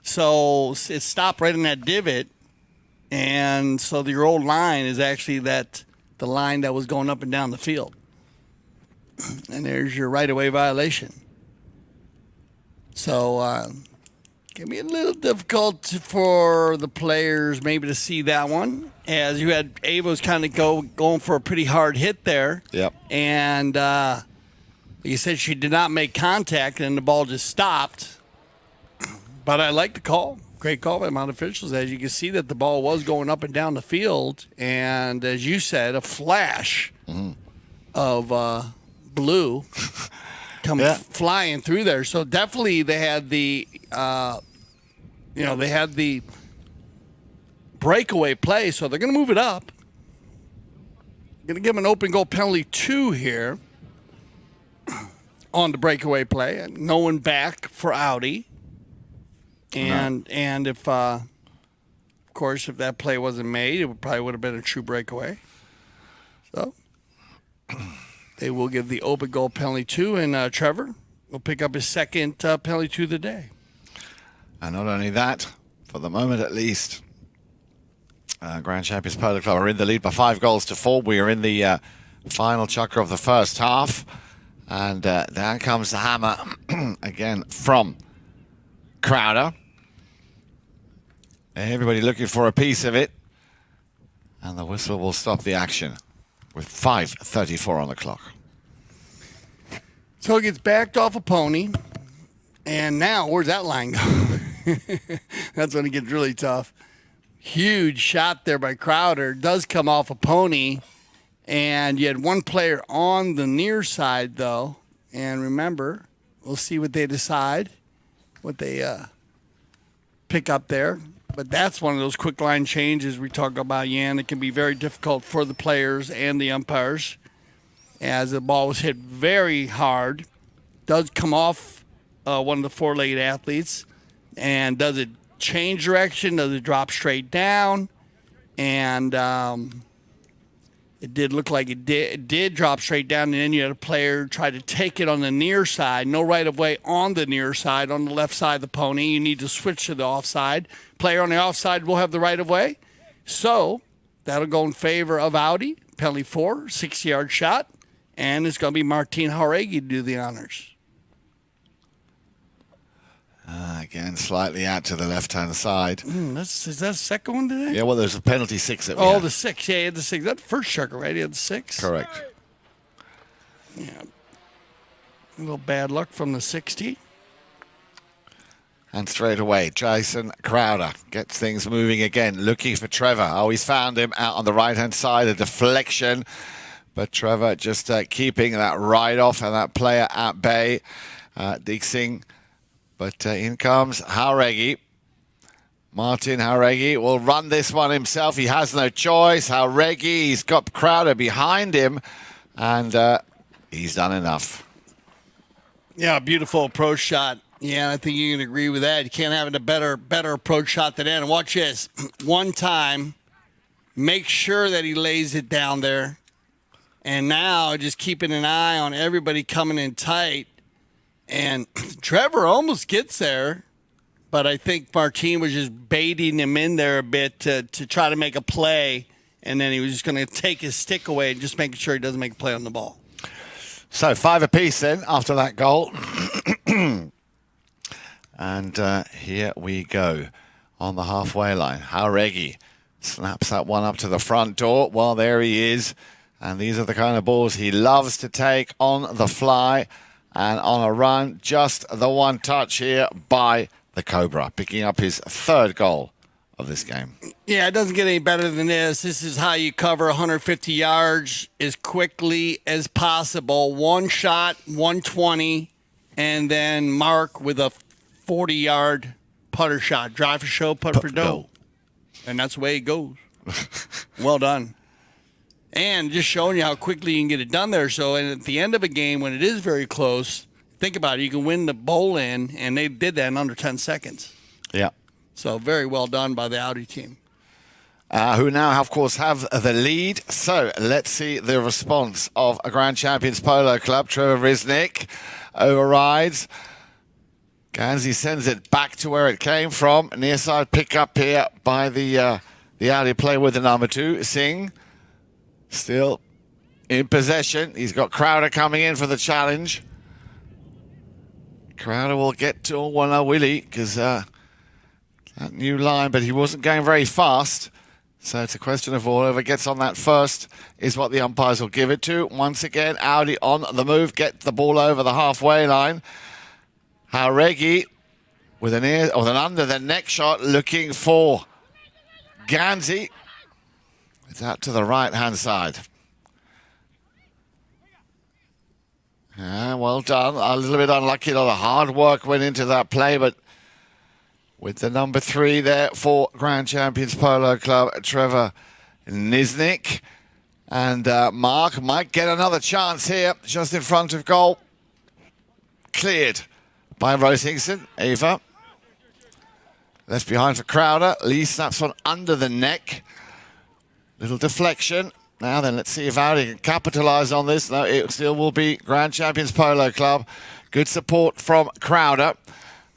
so it stopped right in that divot, and so your old line is actually the line that was going up and down the field, and there's your right-of-way violation. So it can be a little difficult for the players maybe to see that one, as you had Avos kind of going for a pretty hard hit there. Yep. And you said she did not make contact, and the ball just stopped. But I like the call. Great call by Mount officials. As you can see that the ball was going up and down the field, and as you said, a flash of blue come flying through there. So definitely they had the breakaway play, so they're going to move it up. Going to give them an open goal penalty 2 here on the breakaway play. No one back for Audi. And if, of course, if that play wasn't made, it probably would have been a true breakaway. So they will give the open goal penalty 2, and Trevor will pick up his second penalty 2 of the day. And not only that, for the moment at least, Grand Champions Polo Club are in the lead by 5-4. We are in the final chukker of the first half. And there comes the hammer again from Crowder. Everybody looking for a piece of it. And the whistle will stop the action with 5:34 on the clock. So it gets backed off a pony. And now, where's that line go? That's when it gets really tough. Huge shot there by Crowder. Does come off a pony. And you had one player on the near side, though. And remember, we'll see what they decide, what they pick up there. But that's one of those quick line changes we talk about, Yan. It can be very difficult for the players and the umpires, as the ball was hit very hard. Does come off one of the four-legged athletes. And does it change direction? Does it drop straight down? And it did look like it did drop straight down, and then you had a player try to take it on the near side. No right-of-way on the near side, on the left side of the pony. You need to switch to the offside. Player on the offside will have the right-of-way. So that'll go in favor of Audi. Penalty 4, 60-yard shot. And it's going to be Martin Jauregui to do the honors. Again, slightly out to the left-hand side. Is that the second one today? Yeah, well, there's a penalty 6 that we had. The 6. Yeah, he had the 6. That's the first chukker, right? He had the 6. Correct. Yeah. A little bad luck from the 60. And straight away, Jason Crowder gets things moving again, looking for Trevor. Oh, he's found him out on the right-hand side, a deflection. But Trevor just keeping that ride-off and that player at bay. Dixing. But in comes Jauregui. Martin Jauregui will run this one himself. He has no choice. Jauregui, he's got Crowder behind him. And he's done enough. Yeah, beautiful approach shot. Yeah, I think you can agree with that. You can't have a better approach shot than that. And watch this. One time, make sure that he lays it down there. And now just keeping an eye on everybody coming in tight. And Trevor almost gets there, but I think Martin was just baiting him in there a bit to try to make a play, and then he was just going to take his stick away and just making sure he doesn't make a play on the ball. So 5 apiece then after that goal. And here we go on the halfway line. Jauregui snaps that one up to the front door. Well, there he is. And these are the kind of balls he loves to take on the fly. And on a run, just the one touch here by the Cobra, picking up his 3rd goal of this game. Yeah, it doesn't get any better than this. This is how you cover 150 yards as quickly as possible. One shot, 120, and then mark with a 40-yard putter shot. Drive for show, putt for dough. And that's the way it goes. Well done. And just showing you how quickly you can get it done there. So and at the end of a game, when it is very close, think about it. You can win the bowl-in, and they did that in under 10 seconds. Yeah. So very well done by the Audi team. who now, of course, have the lead. So let's see the response of a Grand Champions Polo Club. Trevor Riznik overrides. Ganzi sends it back to where it came from. Near side pick up here by the Audi player with the number 2. Singh still in possession. He's got Crowder coming in for the challenge. Crowder will get to Willie because that new line, but he wasn't going very fast. So it's a question of whoever gets on that first is what the umpires will give it to. Once again, Audi on the move, get the ball over the halfway line. Hauregi with an under the neck shot looking for Ganzi. It's out to the right-hand side. Well done. A little bit unlucky. A lot of hard work went into that play, but with the number 3 there for Grand Champions Polo Club, Trevor Riznik. And Mark might get another chance here, just in front of goal. Cleared by Rose Hinkson. Eva. Left behind for Crowder. Lee snaps one under the neck. Little deflection. Now then, let's see if Audi can capitalise on this. No, it still will be Grand Champions Polo Club. Good support from Crowder.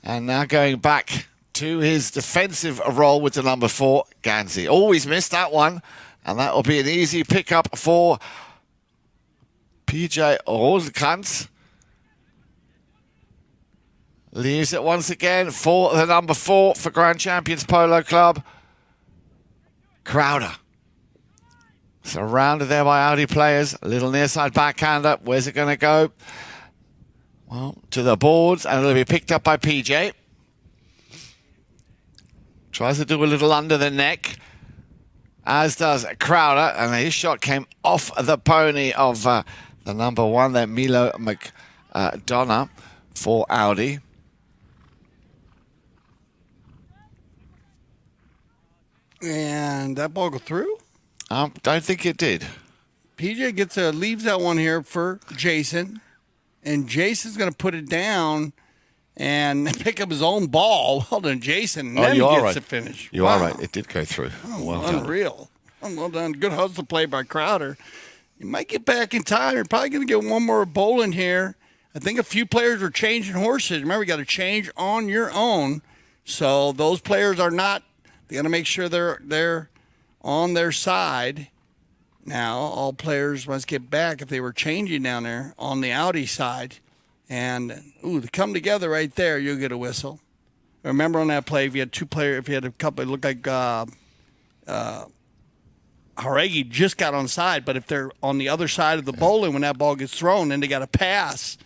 And now going back to his defensive role with the number 4, Ganzi. Always missed that one. And that will be an easy pickup for PJ Rosenkrantz. Leaves it once again for the number 4 for Grand Champions Polo Club. Crowder. Surrounded there by Audi players. A little near side backhander. Where's it going to go? Well, to the boards, and it'll be picked up by PJ. Tries to do a little under the neck, as does Crowder, and his shot came off the pony of the number 1 there, Milo McDonough for Audi. And that ball go through? Don't think it did. PJ leaves that one here for Jason, and Jason's going to put it down and pick up his own ball. Well done, Jason. And then he gets to finish. You are right. It did go through. Oh, well unreal. Done. Well done. Good hustle play by Crowder. You might get back in time. You're probably going to get one more bowling here. I think a few players are changing horses. Remember, you got to change on your own. So those players are not. They got to make sure they're on their side. Now, all players must get back if they were changing down there on the Audi side. And, to come together right there, you'll get a whistle. Remember on that play, if you had two players, if you had a couple, it looked like Hauregi just got on side, but if they're on the other side of the bowling when that ball gets thrown, then they got to pass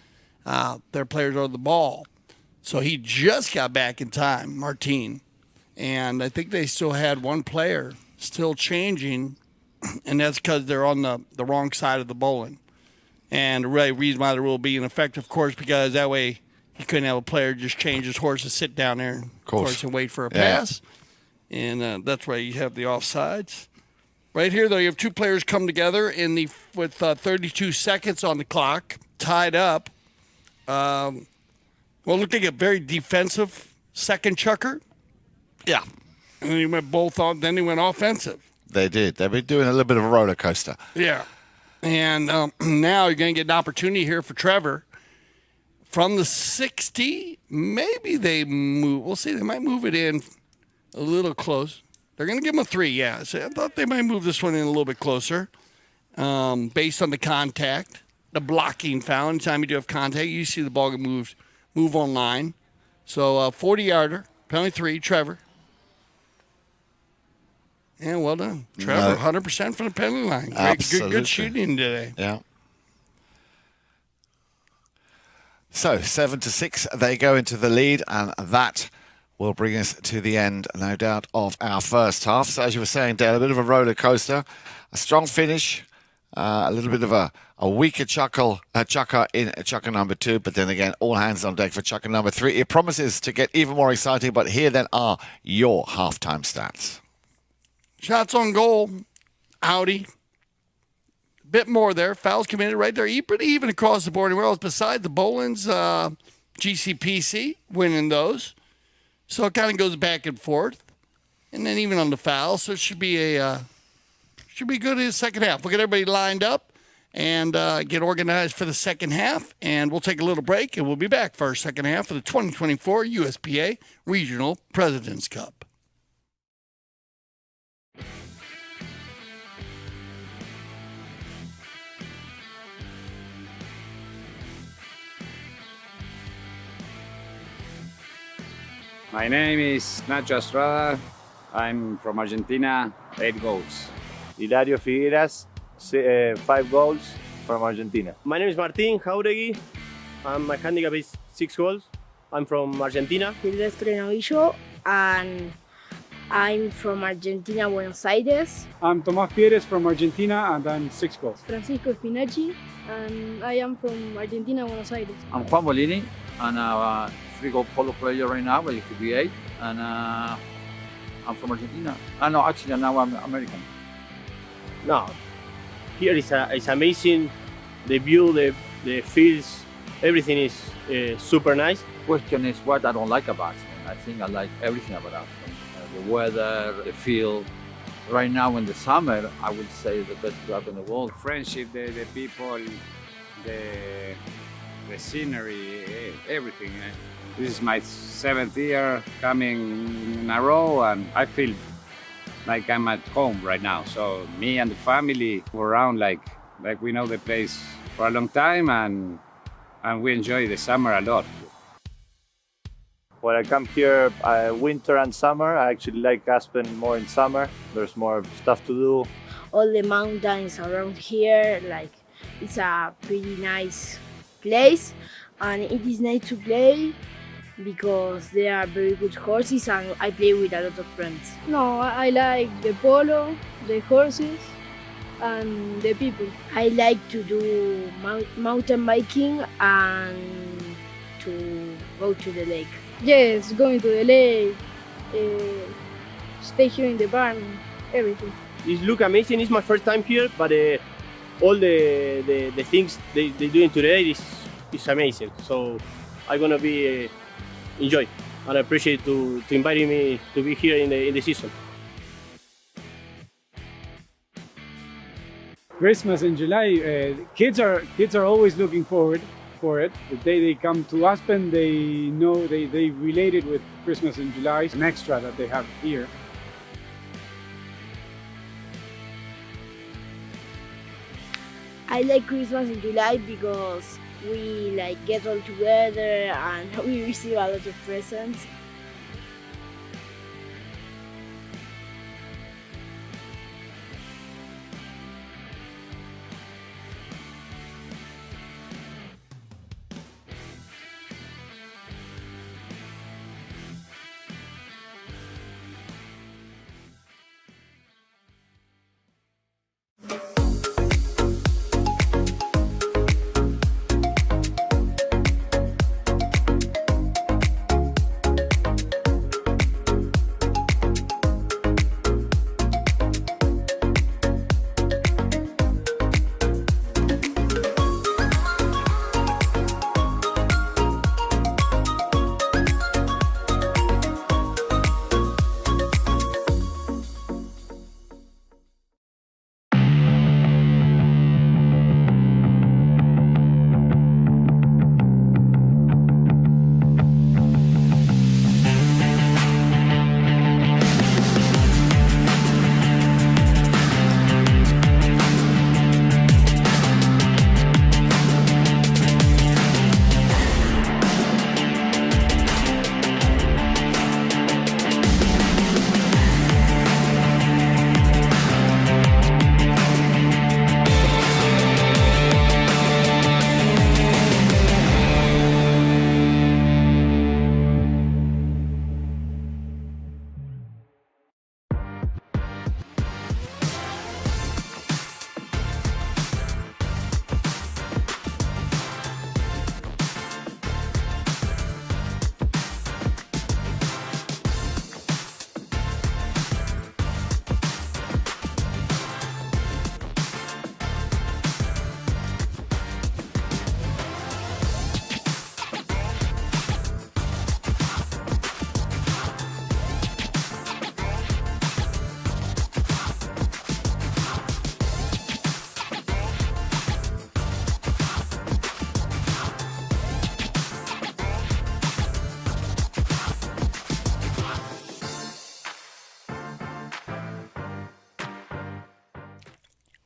their players over the ball. So he just got back in time, Martin. And I think they still had one player still changing, and that's because they're on the wrong side of the bowling. And the reason why the rule being effective, of course, because that way he couldn't have a player just change his horse and sit down there, of course, and wait for a pass. And that's why you have the offsides. Right here, though, you have two players come together with 32 seconds on the clock, tied up. Well, it looked like a very defensive second Chukker. Yeah. And then he went both on. Then he went offensive. They did. They've been doing a little bit of a roller coaster. Yeah. And now you're going to get an opportunity here for Trevor. From the 60, maybe they move. We'll see. They might move it in a little close. They're going to give him a 3, yeah. So I thought they might move this one in a little bit closer based on the contact, the blocking foul. Anytime you do have contact, you see the ball move on line. So 40-yarder, penalty 3, Trevor. Yeah, well done. Trevor, 100% from the penalty line. Good shooting today. Yeah. So 7-6, they go into the lead, and that will bring us to the end, no doubt, of our first half. So as you were saying, Dale, a bit of a roller coaster, a strong finish, a little bit of a weaker Chukker in Chukker number 2, but then again, all hands on deck for Chukker number 3. It promises to get even more exciting, but here then are your halftime stats. Shots on goal, Audi. A bit more there. Fouls committed right there. Pretty even across the board. Anywhere else besides the Boland's GCPC winning those. So it kind of goes back and forth. and then even on the foul. So it should be good in the second half. We'll get everybody lined up and get organized for the second half, and we'll take a little break, and we'll be back for our second half of the 2024 USPA Regional President's Cup. My name is Nacho Estrada. I'm from Argentina, 8 goals. Hilario Figueras, 5 goals from Argentina. My name is Martín Jauregui. My handicap is 6 goals. I'm from Argentina. Silvestre Novillo, and I'm from Argentina, Buenos Aires. I'm Tomás Pérez from Argentina, and I'm 6 goals. Francisco Spinacci, and I am from Argentina, Buenos Aires. I'm Juan Bolini, and I'm a 3-goal Polo player right now, but it could be 8. And I'm from Argentina. No, actually, now I'm American. No, here is amazing. The view, the fields, everything is super nice. Question is what I don't like about Aspen. I think I like everything about Aspen. The weather, the field. Right now in the summer, I would say the best club in the world. Friendship, the people, the scenery, everything. This is my 7th year coming in a row, and I feel like I'm at home right now. So me and the family were around like we know the place for a long time, and we enjoy the summer a lot. When I come here winter and summer, I actually like Aspen more in summer. There's more stuff to do. All the mountains around here, like it's a pretty nice place, and it is nice to play because there are very good horses, and I play with a lot of friends. No, I like the polo, the horses, and the people. I like to do mountain biking and to go to the lake. Yes, going to the lake, stay here in the barn, everything. It looks amazing. It's my first time here, but all the things they doing today is amazing. So I'm gonna be enjoy, and I appreciate to inviting me to be here in the season. Christmas in July, kids are always looking forward for it. The day they come to Aspen, they know they relate it with Christmas in July, an extra that they have here. I like Christmas in July because we get all together and we receive a lot of presents.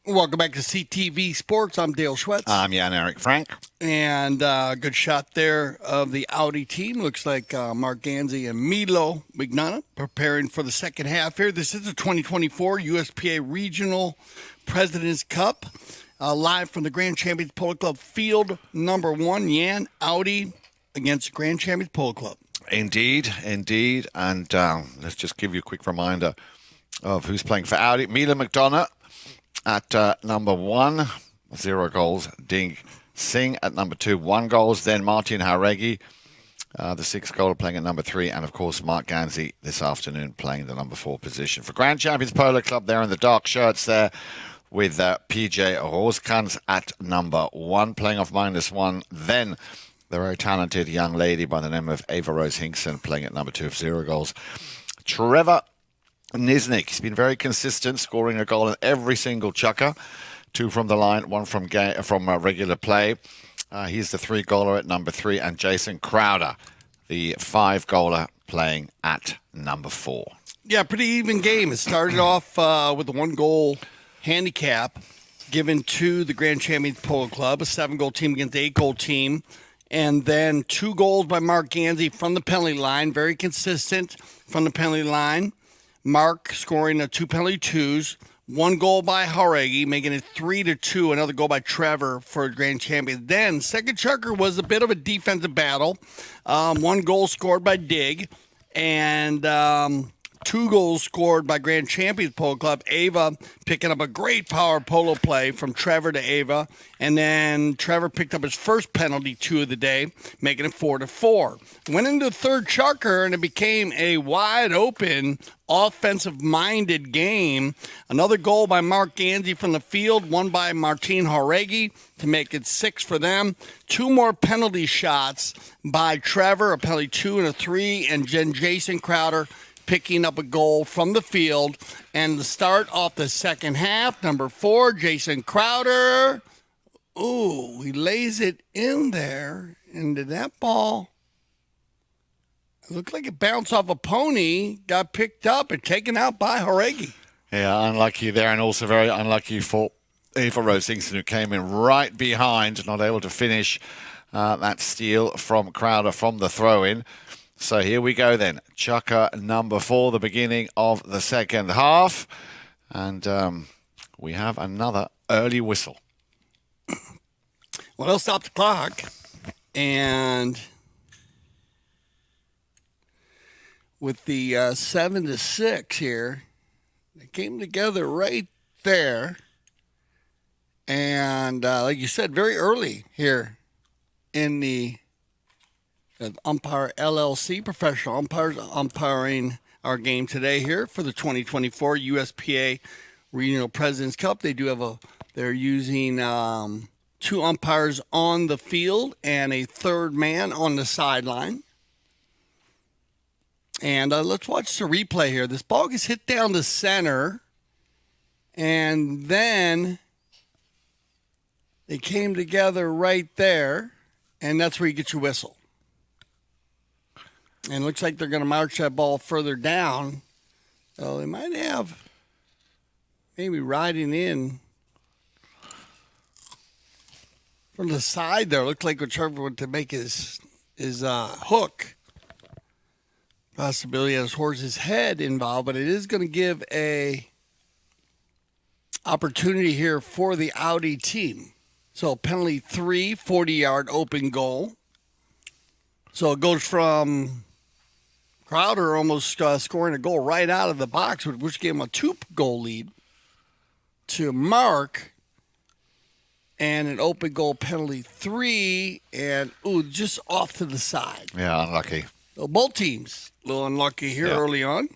Welcome back to CTV Sports. I'm Dale Schwetz. I'm Jan Eric Frank. And good shot there of the Audi team. Looks like Mark Ganzi and Milo Mignana preparing for the second half here. This is the 2024 USPA Regional President's Cup. Live from the Grand Champions Polo Club field number 1. Jan, Audi against Grand Champions Polo Club. Indeed. And let's just give you a quick reminder of who's playing for Audi. Milo McDonough at number 1, 0 goals. Ding Singh at number 2, 1 goals. Then Martin Haregi, the 6th goaler, playing at number 3. And, of course, Mark Ganzi this afternoon playing the number 4 position. For Grand Champions Polo Club, there in the dark shirts there with PJ Roskans at number 1, playing off -1. Then the very talented young lady by the name of Ava Rose Hinkson playing at number 2 of 0 goals. Trevor Nisnik, he's been very consistent, scoring a goal in every single chukker. 2 from the line, 1 from regular play. He's the 3 goaler at number 3, and Jason Crowder, the 5 goaler, playing at number 4. Yeah, pretty even game. It started off with a 1 goal handicap given to the Grand Champions Polo Club, a 7-goal team against the 8-goal team. And then 2 goals by Mark Ganzi from the penalty line, very consistent from the penalty line. Mark scoring 2 penalty twos, 1 goal by Haregi, making it 3-2. Another goal by Trevor for Grand Champions. Then second chukker was a bit of a defensive battle. 1 goal scored by Dig, and 2 goals scored by Grand Champions Polo Club. Ava picking up a great power polo play from Trevor to Ava. And then Trevor picked up his first penalty 2 of the day, making it 4-4. Went into the third chukker, and it became a wide open, offensive-minded game. Another goal by Mark Ganzi from the field, 1 by Martin Haregi to make it 6 for them. 2 more penalty shots by Trevor, a penalty 2 and a 3, and then Jason Crowder picking up a goal from the field. And to start off the second half, number 4, Jason Crowder. Ooh, he lays it in there. And did that ball, it looked like it bounced off a pony, got picked up and taken out by Haregi. Yeah, unlucky there, and also very unlucky for Ava Rose Hinkson, who came in right behind, not able to finish that steal from Crowder from the throw-in. So here we go then. Chukker number 4, the beginning of the second half. And we have another early whistle. Well, they'll stop the clock. And with the 7-6 here, they came together right there. And like you said, very early here in the Umpire LLC, professional umpires umpiring our game today here for the 2024 USPA Regional President's Cup. They do have they're using 2 umpires on the field and a 3rd man on the sideline. And let's watch the replay here. This ball gets hit down the center, and then they came together right there, and that's where you get your whistle. And it looks like they're going to march that ball further down. So they might have maybe riding in from the side there. It looked like Chukker went to make his hook. Possibility has horse's head involved, but it is going to give a opportunity here for the Audi team. So penalty 3, 40-yard open goal. So it goes from Crowder almost scoring a goal right out of the box, which gave him a 2-goal lead, to Mark, and an open goal penalty 3, and just off to the side. Yeah, unlucky. So both teams a little unlucky here early on.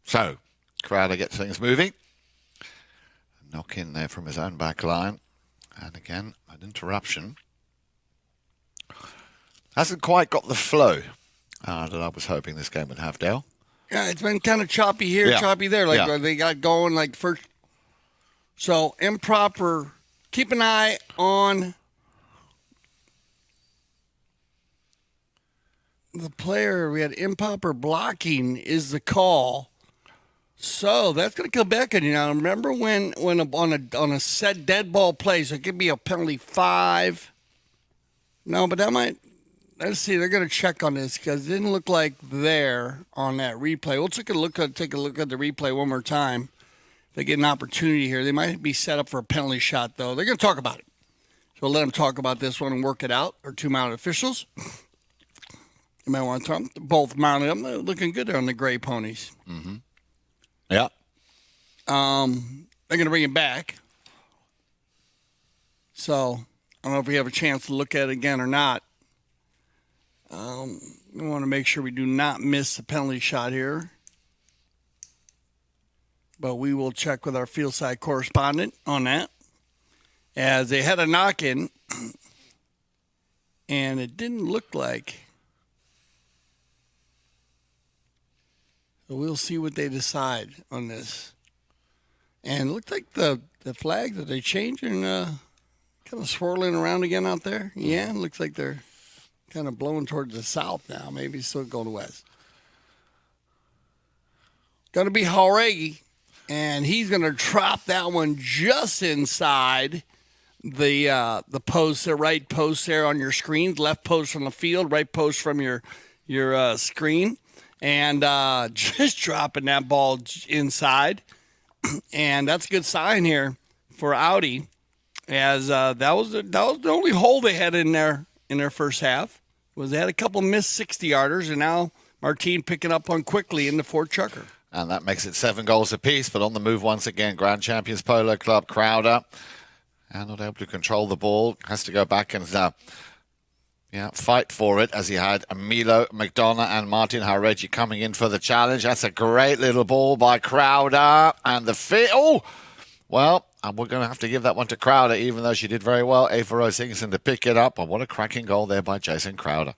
So Crowder gets things moving. Knock in there from his own back line. And again, an interruption. Hasn't quite got the flow that I was hoping this game would have, Dale. Yeah, it's been kind of choppy here, choppy there. Like they got going like first. So improper. Keep an eye on the player. We had improper blocking is the call. So that's going to come back in. Remember when on a set dead ball play, so it could be a penalty 5. No, but that might. Let's see. They're going to check on this because it didn't look like there on that replay. We'll take a look at the replay one more time. If they get an opportunity here, they might be set up for a penalty shot, though. They're going to talk about it. So we'll let them talk about this one and work it out. Our 2 mounted officials. You might want to talk. Both mounted them. They're looking good there on the gray ponies. Mm-hmm. Yeah. They're going to bring it back. So I don't know if we have a chance to look at it again or not. We want to make sure we do not miss the penalty shot here. But we will check with our field side correspondent on that. As they had a knock-in, and it didn't look like. So we'll see what they decide on this. And it looked like the flag that they changed and kind of swirling around again out there. Yeah, it looks like they're kind of blowing towards the south now. Maybe it's still going west. Going to be Jauregui, and he's going to drop that one just inside the post, the right post there on your screen, left post from the field, right post from your screen, and just dropping that ball inside. And that's a good sign here for Audi, as that was the only hole they had in their first half. Was they had a couple missed 60-yarders, and now Martin picking up on quickly in the Ford Chukker. And that makes it 7 goals apiece. But on the move once again, Grand Champions Polo Club, Crowder, and not able to control the ball. Has to go back and fight for it, as he had Milo McDonough and Martin Jauregui coming in for the challenge. That's a great little ball by Crowder. And the fit. Oh! Well, and we're going to have to give that one to Crowder, even though she did very well. Ava Rose Higginson to pick it up. And what a cracking goal there by Jason Crowder.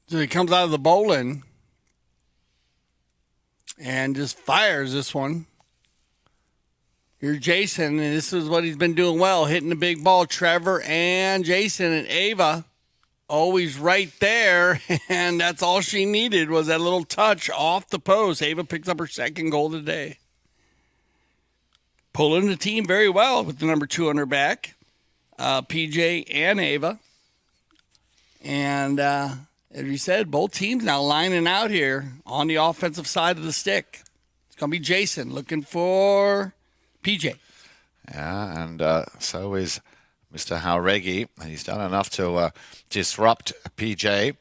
So he comes out of the bowling and just fires this one. Here's Jason, and this is what he's been doing well, hitting the big ball. Trevor and Jason and Ava always right there, and that's all she needed was that little touch off the post. Ava picks up her 2nd goal today. Pulling the team very well with the number 2 on her back, PJ and Ava. And as we said, both teams now lining out here on the offensive side of the stick. It's going to be Jason looking for PJ. Yeah, and so is Mr. Jauregui. He's done enough to disrupt PJ.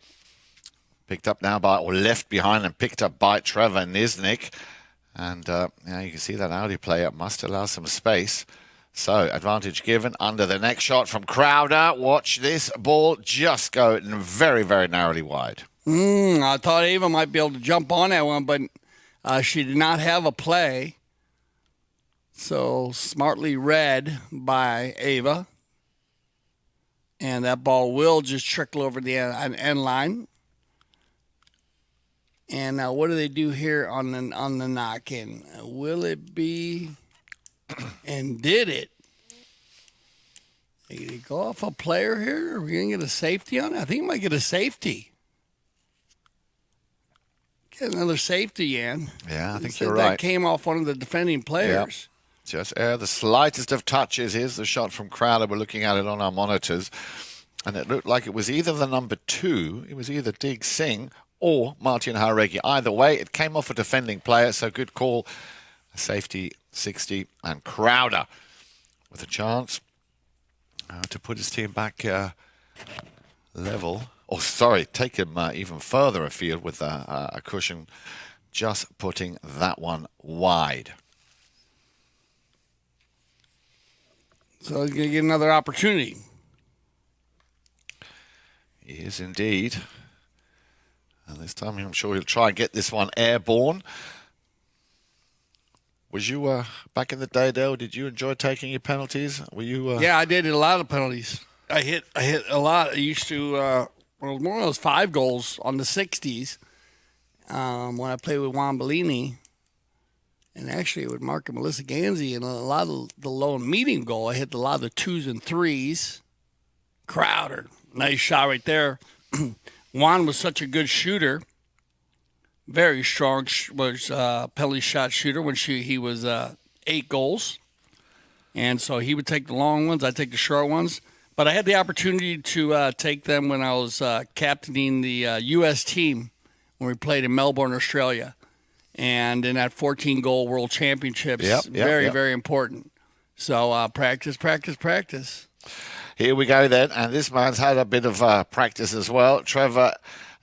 Picked up now or left behind and picked up by Trevor Nisnik. And you can see that Audi player must allow some space. So advantage given under the next shot from Crowder. Watch this ball just go very, very narrowly wide. I thought Ava might be able to jump on that one, but she did not have a play. So smartly read by Ava. And that ball will just trickle over the end line. And now what do they do here on the knock-in? Will it be... and did it. Did he go off a player here? Are we going to get a safety on it? I think we might get a safety. Get another safety, Jan. Yeah, I think you're right. That came off one of the defending players. Yep. Just the slightest of touches. Here's the shot from Crowder. We're looking at it on our monitors. And it looked like it was either the number 2. It was either Dig Singh or Martin Jauregui. Either way, it came off a defending player, so good call. A safety, 60, and Crowder with a chance to put his team back level. Oh, sorry, take him even further afield with a cushion, just putting that one wide. So he's going to get another opportunity. He is indeed. And this time I'm sure he'll try and get this one airborne. Was you back in the day, Dale? Did you enjoy taking your penalties? Were you? Yeah, I did a lot of penalties. I hit a lot. I used to more of those 5 goals on the 60s when I played with Juan Bellini, and actually with Mark and Melissa Ganzi, and a lot of the low and medium goal. I hit a lot of the 2s and 3s. Crowder, nice shot right there. Juan was such a good shooter very strong was penalty shot shooter when he was 8 goals. And so he would take the long ones, I'd take the short ones. But I had the opportunity to take them when I was captaining the U.S. team when we played in Melbourne, Australia. And in that 14-goal World Championships, very important. So practice. Here we go then, and this man's had a bit of practice as well. Trevor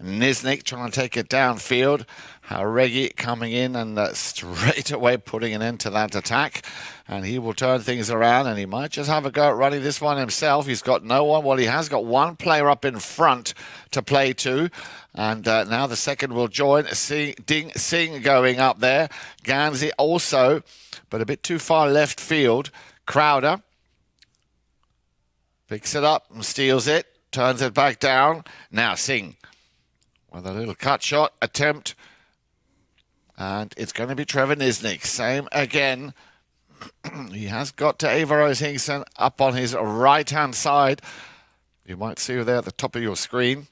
Nisnik trying to take it downfield. Haregi coming in and straight away putting an end to that attack. And he will turn things around, and he might just have a go at running this one himself. He's got no one. Well, he has got one player up in front to play to. And now the second will join. Ding Singh going up there. Ganzi also, but a bit too far left field. Crowder picks it up and steals it. Turns it back down. Now Singh with a little cut shot attempt. And it's going to be Trevor Nisnik. Same again. He has got to Averos Hinkson up on his right-hand side. You might see her there at the top of your screen.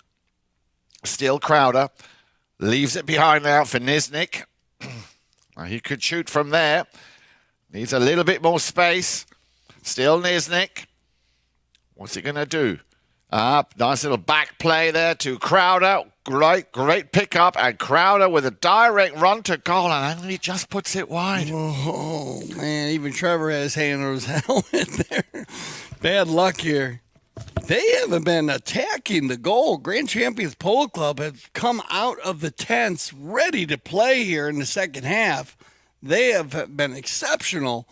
Still Crowder. Leaves it behind now for Nisnik. Now he could shoot from there. Needs a little bit more space. Still Nisnik. What's he going to do? Nice little back play there to Crowder. Great pickup. And Crowder with a direct run to goal. And he just puts it wide. Oh, man. Even Trevor has his hand on his helmet there. Bad luck here. They haven't been attacking the goal. Grand Champions Polo Club have come out of the tents ready to play here in the second half. They have been exceptional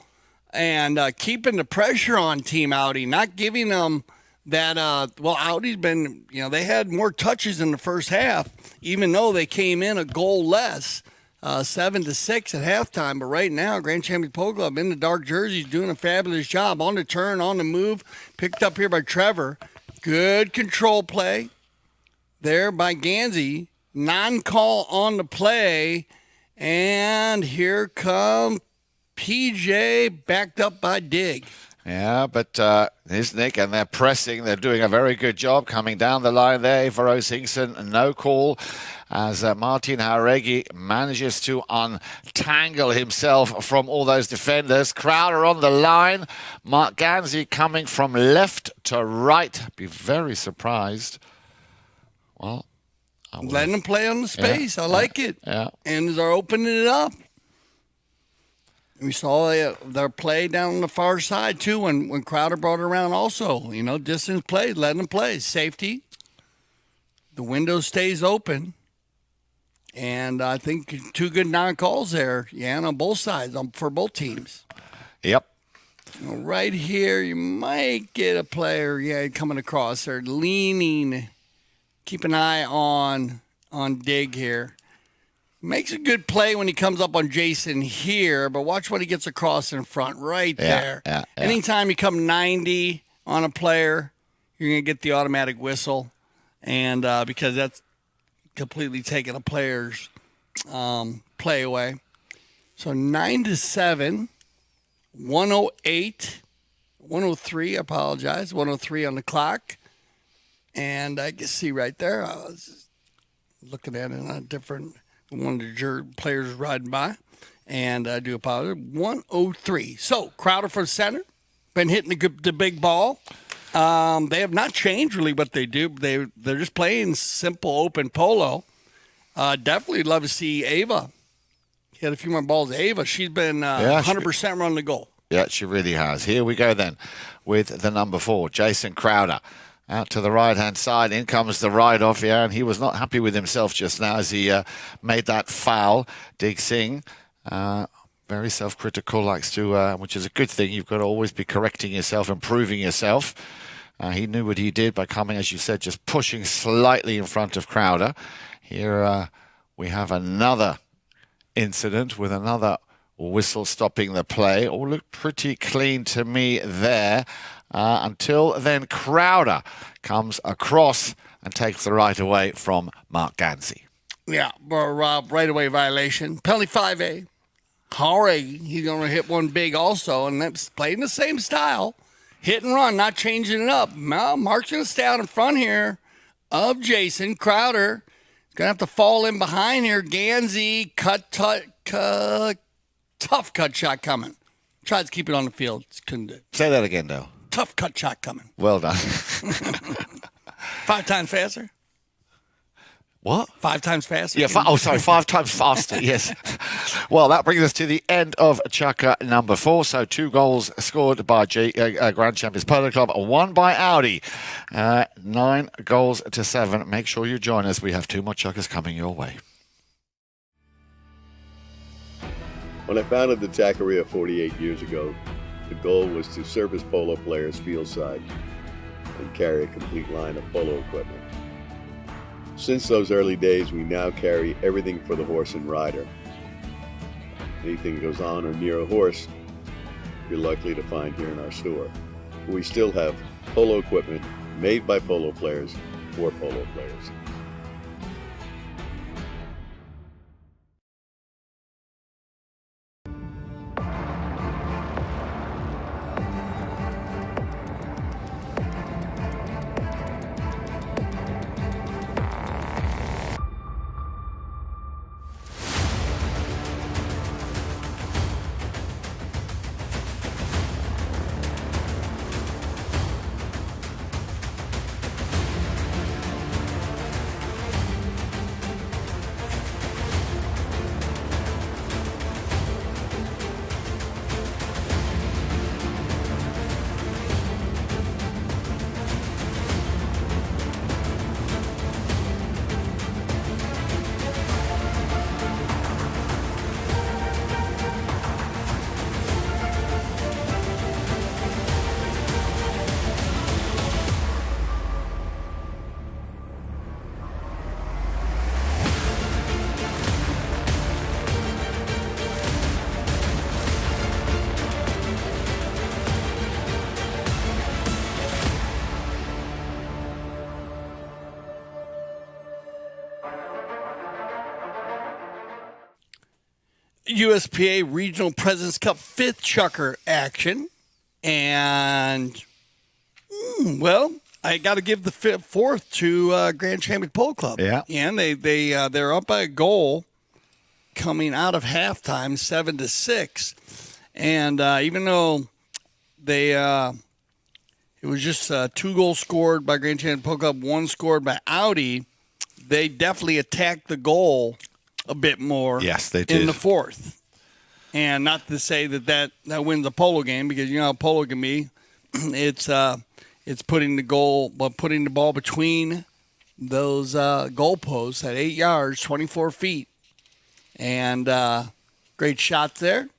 and keeping the pressure on Team Audi, not giving them that, Audi's been, they had more touches in the first half, even though they came in a goal less, 7-6 at halftime. But right now, Grand Champions Polo Club in the dark jerseys doing a fabulous job. On the turn, on the move, picked up here by Trevor. Good control play there by Ganzi. Non-call on the play. And here come PJ, backed up by Dig. Yeah, but Nisnik and they're pressing. They're doing a very good job coming down the line there. Averos Hinkson, no call as Martin Haregi manages to untangle himself from all those defenders. Crowder on the line. Mark Ganzi coming from left to right. Be very surprised. Well, letting them play on the space. I like it. Yeah. And they're opening it up. We saw their play down on the far side, too, when Crowder brought it around also. Distance play, letting them play. Safety. The window stays open. And I think 2 good non-calls there, on both sides, for both teams. Yep. Right here, you might get a player, coming across there, leaning. Keep an eye on Dig here. Makes a good play when he comes up on Jason here, but watch when he gets across in front right there. Yeah. Anytime you come 90 on a player, you're going to get the automatic whistle, and because that's completely taking a player's play away. So 9-7, 108, 103, I apologize, 103 on the clock. And I can see right there, I was looking at it on a different one of the players riding by, and I do apologize. 103. So Crowder from center, been hitting the big ball. They have not changed really what they do. They're just playing simple open polo. Definitely love to see Ava. He had a few more balls. Ava, she's been 100% running the goal. Yeah, she really has. Here we go then with the number 4, Jason Crowder. Out to the right-hand side. In comes the ride-off here, and he was not happy with himself just now as he made that foul. Dig Singh, very self-critical, likes to, which is a good thing. You've got to always be correcting yourself, improving yourself. He knew what he did by coming, as you said, just pushing slightly in front of Crowder. Here we have another incident with another whistle stopping the play. All looked pretty clean to me there. Until then, Crowder comes across and takes the right away from Mark Ganzi. Yeah, right away violation. Penalty 5A. Haregi, he's going to hit one big also, and that's playing the same style. Hit and run, not changing it up. Mark's going to stay out in front here of Jason. Crowder Gonna have to fall in behind here. Gansey, tough cut shot coming. Tried to keep it on the field. Couldn't do it. Say that again, Dale. Tough cut shot coming. Well done. 5 times faster. What? 5 times faster. Yeah, 5 times faster, yes. Well, that brings us to the end of Chukker number 4. So 2 goals scored by Grand Champions Polo Club, 1 by Audi. 9 goals to 7. Make sure you join us. We have 2 more Chukkers coming your way. When I founded the Taqueria 48 years ago, the goal was to service polo players fieldside and carry a complete line of polo equipment. Since those early days, we now carry everything for the horse and rider. Anything goes on or near a horse, you're likely to find here in our store. We still have polo equipment made by polo players for polo players. USPA Regional Presidents Cup 5th Chukker action. And, well, I got to give the 4th to Grand Champions Polo Club. Yeah. And they're up by a goal coming out of halftime, 7-6. And even though it was just 2 goals scored by Grand Champions Polo Club, 1 scored by Audi, they definitely attacked the goal a bit more. Yes, they did. In the 4th. And not to say that wins a polo game, because you know how polo can be. It's putting the ball between those goalposts at 8 yards, 24 feet. And great shots there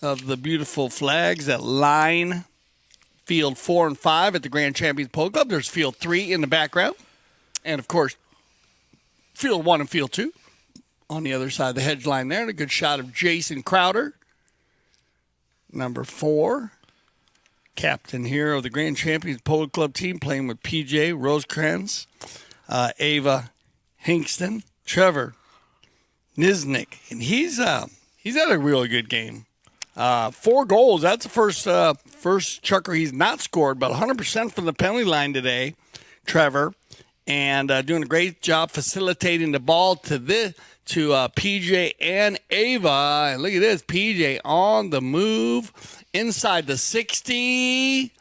of the beautiful flags that line field 4 and 5 at the Grand Champions Polo Club. There's field 3 in the background. And, of course, field 1 and field 2 on the other side of the hedge line there. And a good shot of Jason Crowder, number 4, captain here of the Grand Champions Polo Club team, playing with PJ Rosecrans, Ava Hinkston, Trevor Niznik. And he's had a really good game. 4 goals. That's the first Chukker he's not scored, but 100% from the penalty line today, Trevor. And doing a great job facilitating the ball to PJ and Ava. And look at this, PJ on the move inside the 60.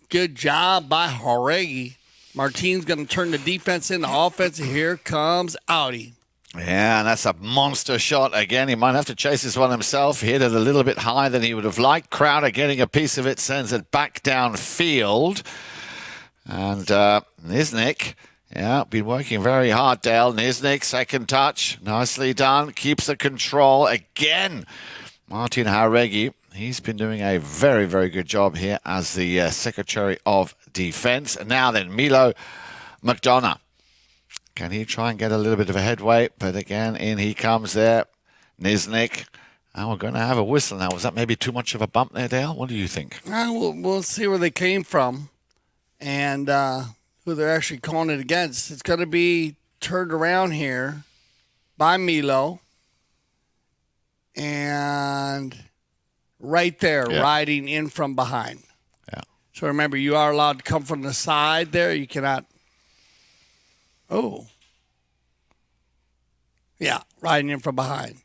Good job by Jorge. Martin's going to turn the defense into offense. Here comes Audi. Yeah, and that's a monster shot again. He might have to chase this one himself. He hit it a little bit higher than he would have liked. Crowder getting a piece of it, sends it back downfield. And Niznik, yeah, been working very hard, Dale. Niznik, second touch. Nicely done. Keeps the control again. Martin Jauregui, he's been doing a very, very good job here as the Secretary of Defense. And now then, Milo McDonough. Can he try and get a little bit of a headway? But again, in he comes there. Niznik. And we're going to have a whistle now. Was that maybe too much of a bump there, Dale? What do you think? We'll see where they came from and who they're actually calling it against. It's going to be turned around here by Milo. And right there, riding in from behind. Yeah. So remember, you are allowed to come from the side there. You cannot. Oh. Yeah, riding in from behind.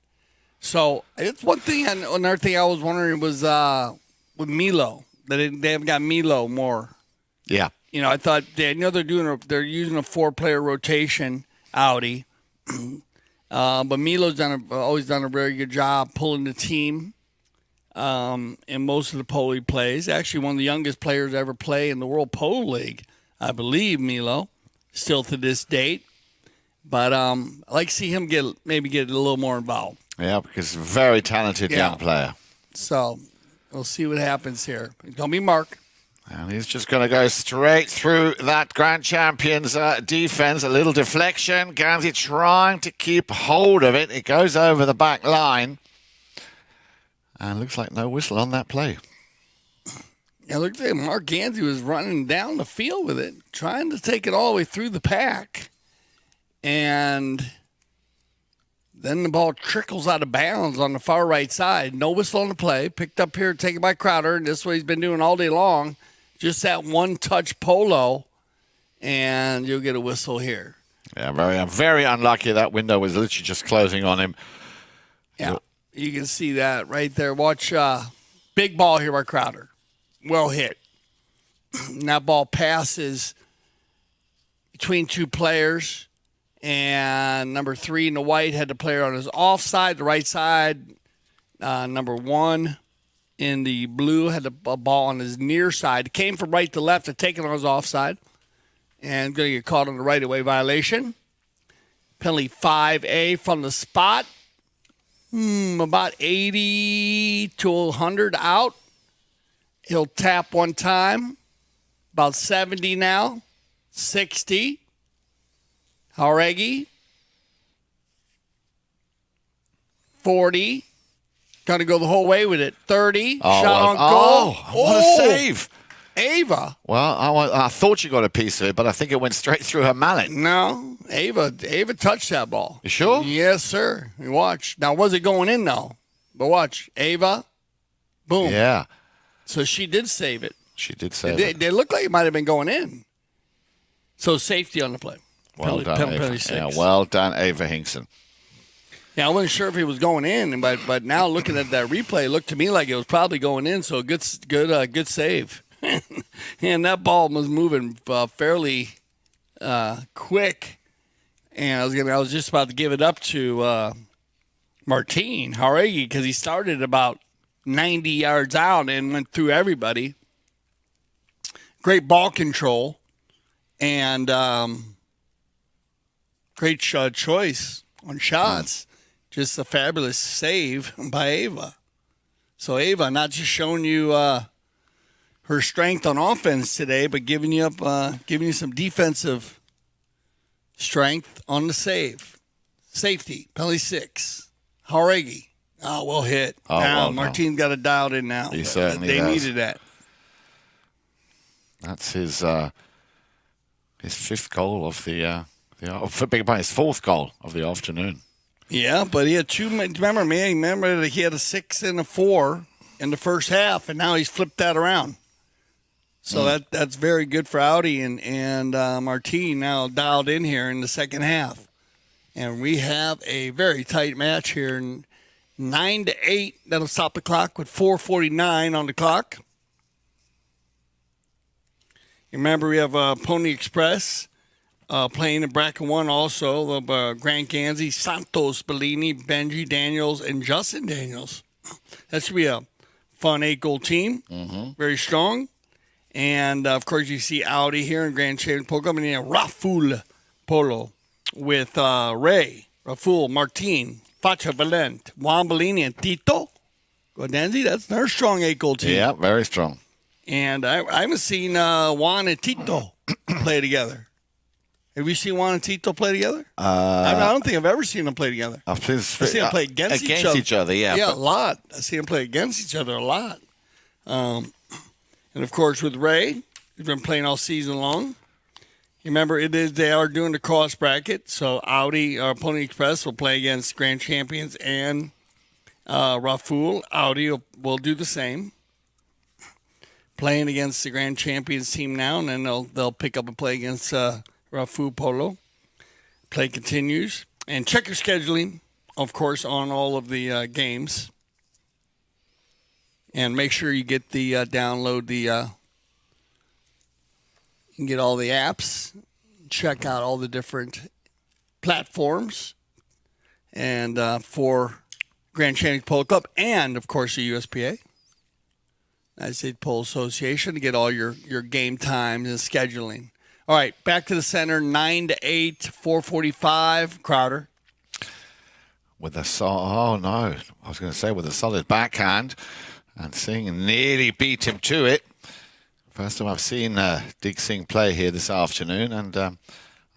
So it's one thing. Another thing I was wondering was with Milo, that they haven't got Milo more. Yeah. You know, I thought they're using a 4-player rotation, Audi, but Milo's always done a very good job pulling the team in most of the polo he plays. Actually, one of the youngest players to ever play in the World Polo League, I believe, Milo, still to this date. But I like to see him maybe get a little more involved. Yeah, because very talented young player. So we'll see what happens here. It's going to be Mark. And he's just going to go straight through that Grand Champions defense. A little deflection. Ganzi trying to keep hold of it. It goes over the back line. And looks like no whistle on that play. Yeah, look at Mark Ganzi was running down the field with it, trying to take it all the way through the pack. And then the ball trickles out of bounds on the far right side. No whistle on the play. Picked up here, taken by Crowder. And this is what he's been doing all day long. Just that one-touch polo, and you'll get a whistle here. Yeah, very unlucky. That window was literally just closing on him. Yeah, you can see that right there. Watch big ball here by Crowder. Well hit. And that ball passes between two players. And number 3 in the white had the player on his offside, the right side. Number 1 in the blue had the ball on his near side. It came from right to left to take it on his offside. And going to get caught on the right-of-way violation. Penalty 5A from the spot. About 80 to 100 out. He'll tap one time. About 70 now. 60. Jauregui, 40, going to go the whole way with it. 30, shot on goal. What a save. Ava. Well, I thought you got a piece of it, but I think it went straight through her mallet. No, Ava touched that ball. You sure? Yes, sir. You watch. Now, was it going in, though? But watch. Ava, boom. Yeah. So she did save it. She did save it. They looked like it might have been going in. So safety on the play. Well done, Ava. 6. Yeah, well done, Ava Hinkson. Yeah, I wasn't sure if he was going in, but now looking at that replay, it looked to me like it was probably going in. So good save. And that ball was moving fairly quick, and I was just about to give it up to Martin Jauregui because he started about 90 yards out and went through everybody. Great ball control and great choice on shots. Just a fabulous save by Ava. So Ava not just showing you her strength on offense today, but giving you some defensive strength on the save. Safety, penalty 6. Jauregui. Oh, well hit. Now Martin's got it dialed in now. He certainly They does. needed that. That's his 5th goal of his 4th goal of the afternoon. Yeah, but he had 2. Remember that he had a 6 and a 4 in the first half, and now he's flipped that around. So that's very good for Audi and Martin now dialed in here in the second half. And we have a very tight match here. 9-8, that'll stop the clock with 4:49 on the clock. You remember we have Pony Express playing in bracket 1 also. Grant Ganzi, Santos Bellini, Benji Daniels, and Justin Daniels. That should be a fun 8-goal team. Very strong. And, of course, you see Audi here in Grand Champions Polo coming in Raful Polo with Ray, Raful, Martin, Facha Valent, Juan Bellini, and Tito Guadenzi. That's their strong 8-goal team. Yeah, very strong. And I haven't seen Juan and Tito play together. Have you seen Juan and Tito play together? I don't think I've ever seen them play together. I've seen them play against each other. Yeah, a lot. I see them play against each other a lot. And, of course, with Ray, he's been playing all season long. You remember, they are doing the cross bracket, so Audi, Pony Express, will play against Grand Champions and Raful. Audi will do the same. Playing against the Grand Champions team now, and then they'll pick up and play against Raful Polo. Play continues. And check your scheduling, of course, on all of the games. And make sure you get the download the you can get all the apps, check out all the different platforms, and for Grand Champions Polo Club, and of course the USPA, United States Polo Association, to get all your game times and scheduling. All right, back to the center, 9 to 8, 4:45. Crowder. With a solid backhand, and Singh nearly beat him to it. First time I've seen Dig Singh play here this afternoon, and I'm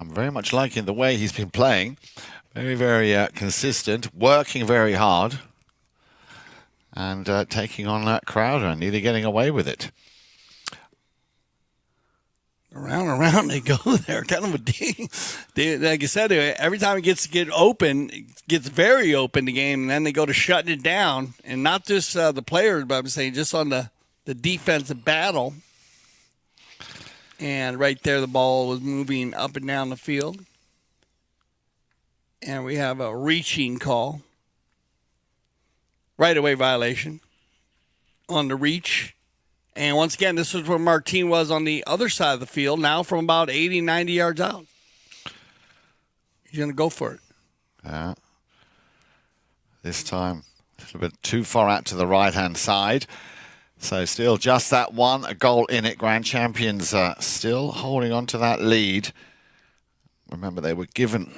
very much liking the way he's been playing. Very, very consistent, working very hard, and taking on that Crowder and nearly getting away with it. Around and around they go there. Kind of a ding. Like I said, every time it gets to get open, it gets very open, the game, and then they go to shutting it down. And not just the players, but I'm saying just on the defensive battle. And right there, the ball was moving up and down the field. And we have a reaching call. Right-of-way violation on the reach. And once again, this is where Martin was on the other side of the field, now from about 80, 90 yards out. He's going to go for it. Yeah. This time, a little bit too far out to the right-hand side. So still just that one goal in it. Grand Champions still holding on to that lead. Remember, they were given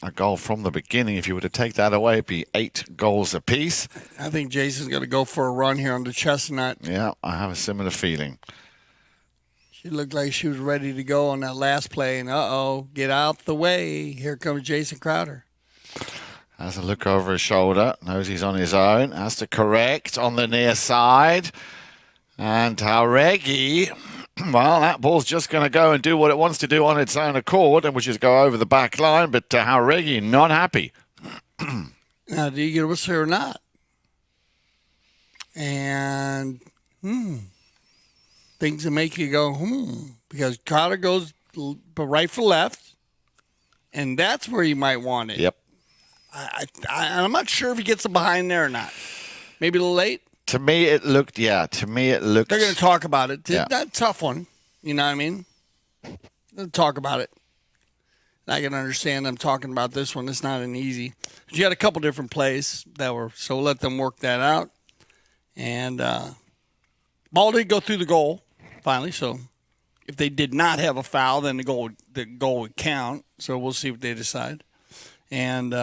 a goal from the beginning. If you were to take that away, it'd be 8 goals apiece. I think Jason's going to go for a run here on the chestnut. Yeah, I have a similar feeling. She looked like she was ready to go on that last play, and get out the way. Here comes Jason Crowder. Has a look over his shoulder, knows he's on his own, has to correct on the near side. And Hauregi, well, that ball's just going to go and do what it wants to do on its own accord, and which is go over the back line, but Hauregi not happy. Now, do you get a whistle or not? And, things that make you go, because Crowder goes right for left, and that's where you might want it. Yep. I'm not sure if he gets it behind there or not. Maybe a little late. To me, it looked. They're going to talk about it. Yeah. That tough one. You know what I mean? They'll talk about it. I can understand them talking about this one. It's not an easy. You had a couple different plays that were, so we'll let them work that out. And ball did go through the goal finally. So if they did not have a foul, then the goal would count. So we'll see what they decide. And